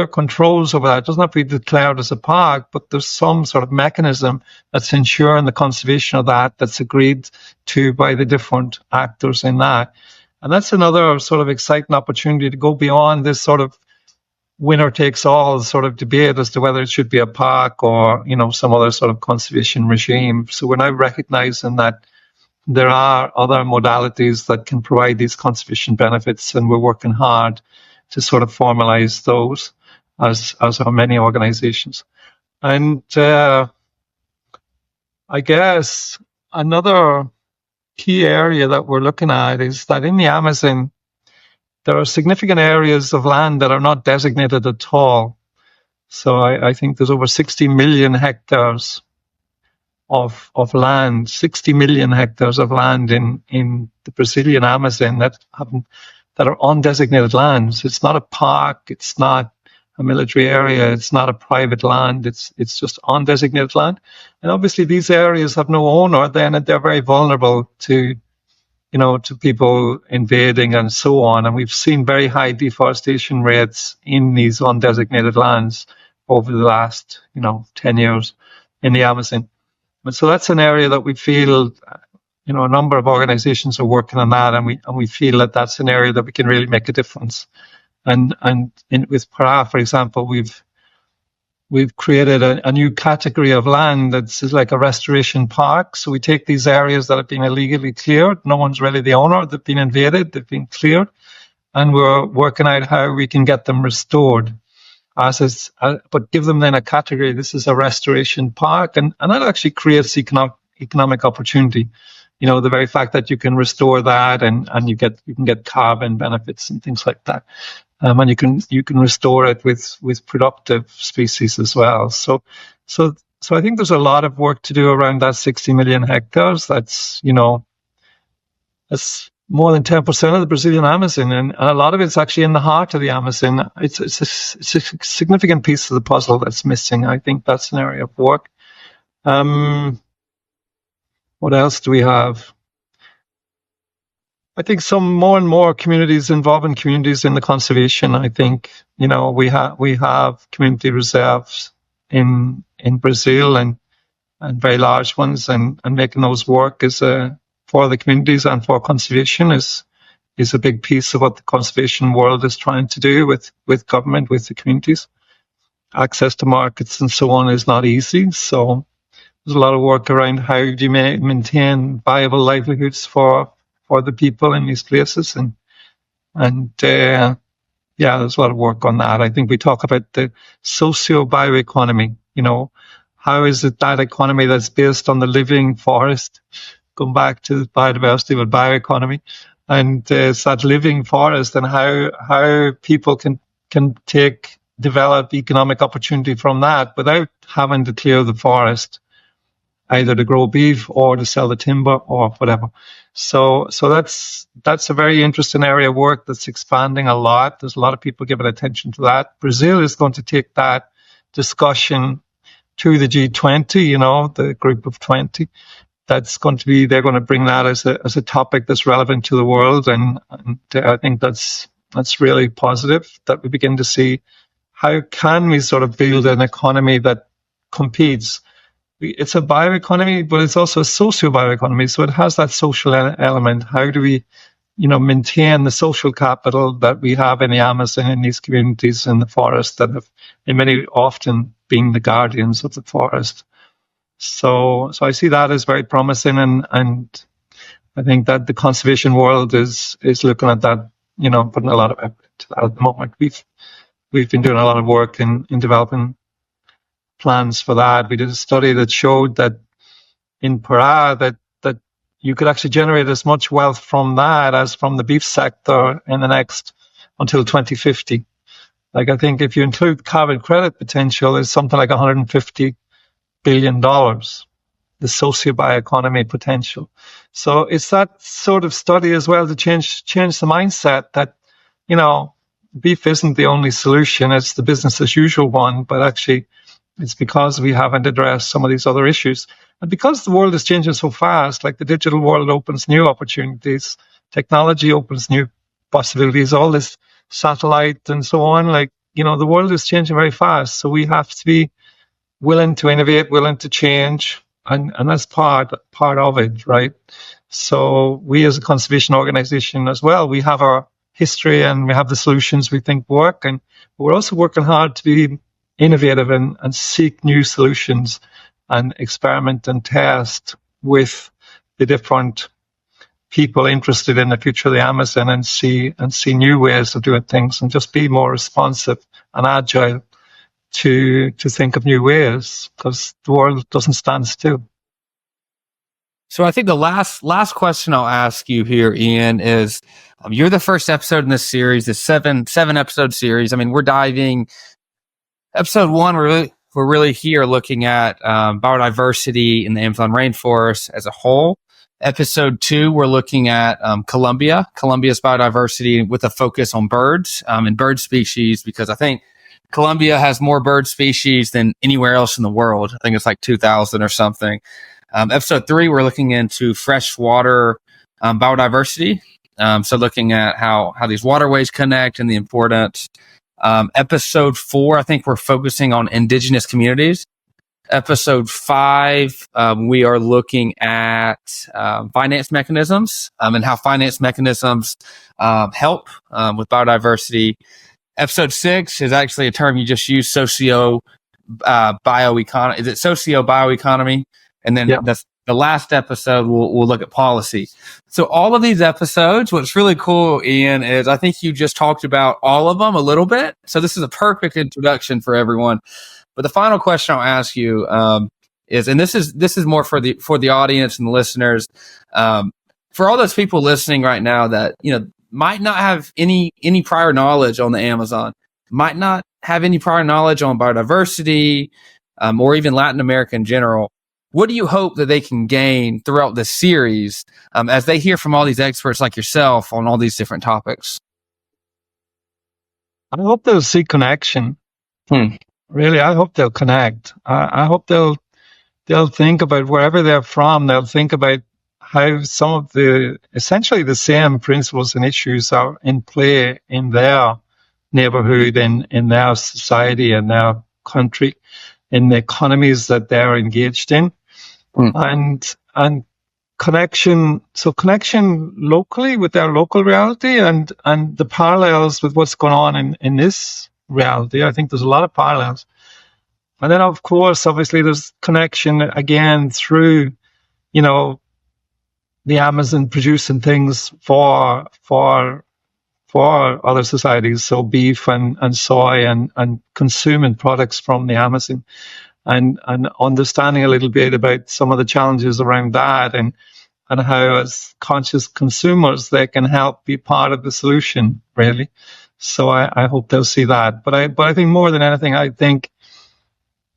controls over that. It doesn't have to be declared as a park, but there's some sort of mechanism that's ensuring the conservation of that, that's agreed to by the different actors in that. And that's another sort of exciting opportunity to go beyond this sort of winner takes all sort of debate as to whether it should be a park or, some other sort of conservation regime. So we're now recognizing that there are other modalities that can provide these conservation benefits, and we're working hard to sort of formalize those, as are many organizations. And I guess another key area that we're looking at is that in the Amazon, there are significant areas of land that are not designated at all. So I think there's over 60 million hectares of land, 60 million hectares of land in the Brazilian Amazon that are undesignated lands. It's not a park, it's not a military area, it's not a private land, it's just undesignated land. And obviously these areas have no owner then, and they're very vulnerable to people invading and so on. And we've seen very high deforestation rates in these undesignated lands over the last, 10 years in the Amazon. And so that's an area that we feel, a number of organizations are working on that, and we feel that that's an area that we can really make a difference. And with Pará, for example, we've created a new category of land that's like a restoration park. So we take these areas that have been illegally cleared, no one's really the owner, they've been invaded, they've been cleared, and we're working out how we can get them restored. But give them then a category. This is a restoration park, and that actually creates economic opportunity. The very fact that you can restore that, and you can get carbon benefits and things like that, and you can restore it with productive species as well. So I think there's a lot of work to do around that 60 million hectares. That's that's more than 10% of the Brazilian Amazon, and a lot of it's actually in the heart of the Amazon. It's a significant piece of the puzzle that's missing. I think that's an area of work. What else do we have? I think some more and more communities involving communities in the conservation. I think we have community reserves in Brazil and very large ones, and making those work for the communities and for conservation is a big piece of what the conservation world is trying to do with government, with the communities. Access to markets and so on is not easy, so there's a lot of work around how do you maintain viable livelihoods for the people in these places, and there's a lot of work on that. I think we talk about the socio-bioeconomy. How is it that economy that's based on the living forest, going back to biodiversity with bioeconomy, and it's that living forest, and how people can develop economic opportunity from that without having to clear the forest, either to grow beef or to sell the timber or whatever. So that's a very interesting area of work that's expanding a lot. There's a lot of people giving attention to that. Brazil is going to take that discussion to the G20, the group of 20. They're going to bring that as a topic that's relevant to the world. And I think that's really positive that we begin to see how can we sort of build an economy that competes. It's a bioeconomy, but it's also a socio-bioeconomy. So it has that social element. How do we, maintain the social capital that we have in the Amazon, in these communities in the forest that have, in many often been the guardians of the forest. So I see that as very promising, and I think that the conservation world is looking at that, putting a lot of effort into that at the moment. We've been doing a lot of work in developing plans for that. We did a study that showed that in Pará that you could actually generate as much wealth from that as from the beef sector in the next until 2050. Like, I think if you include carbon credit potential, is something like $150 billion, the socio-bioeconomy potential. So it's that sort of study as well to change the mindset that, beef isn't the only solution. It's the business as usual one, but actually it's because we haven't addressed some of these other issues. And because the world is changing so fast, like the digital world opens new opportunities, technology opens new possibilities, all this satellite and so on, the world is changing very fast. So we have to be willing to innovate, willing to change, and that's part of it, right? So we as a conservation organization as well, we have our history and we have the solutions we think work, and we're also working hard to be innovative and seek new solutions and experiment and test with the different people interested in the future of the Amazon and see new ways of doing things and just be more responsive and agile to think of new ways, because the world doesn't stand still. So I think the last question I'll ask you here, Ian, is you're the first episode in this series, this seven episode series. I mean, we're diving episode 1. We're really here looking at biodiversity in the Amazon rainforest as a whole. Episode 2, we're looking at Colombia's biodiversity with a focus on birds and bird species, because I think Colombia has more bird species than anywhere else in the world. I think it's like 2,000 or something. Episode 3, we're looking into freshwater biodiversity. So looking at how these waterways connect and the importance. Episode 4, I think we're focusing on indigenous communities. Episode 5, we are looking at finance mechanisms and how finance mechanisms help with biodiversity. Episode 6 is actually a term you just used, socio-bioeconomy. Is it socio-bioeconomy? And then the last episode, we'll look at policy. So all of these episodes, what's really cool, Ian, is I think you just talked about all of them a little bit. So this is a perfect introduction for everyone. But the final question I'll ask you is, and this is more for the audience and the listeners, for all those people listening right now that might not have any prior knowledge on the Amazon, might not have any prior knowledge on biodiversity, or even Latin America in general. What do you hope that they can gain throughout this series as they hear from all these experts like yourself on all these different topics? I hope they'll see connection. Really, I hope they'll connect. I hope they'll think about wherever they're from. They'll think about how some of essentially the same principles and issues are in play in their neighborhood, in their society, in their country, in the economies that they're engaged in. And connection locally with their local reality and the parallels with what's going on in this reality. I think there's a lot of parallels. And then, of course, obviously, there's connection again through, the Amazon producing things for other societies, so beef and soy and consuming products from the Amazon. And understanding a little bit about some of the challenges around that and how as conscious consumers they can help be part of the solution, really. So I hope they'll see that. But I think more than anything, I think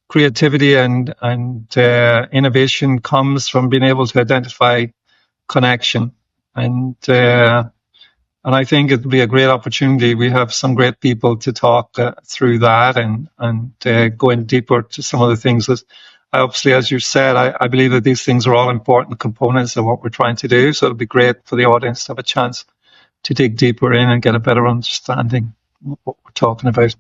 creativity and innovation comes from being able to identify connection. And And I think it'll be a great opportunity. We have some great people to talk through that and go in deeper to some of the things that, obviously, as you said, I believe that these things are all important components of what we're trying to do. So it'll be great for the audience to have a chance to dig deeper in and get a better understanding of what we're talking about.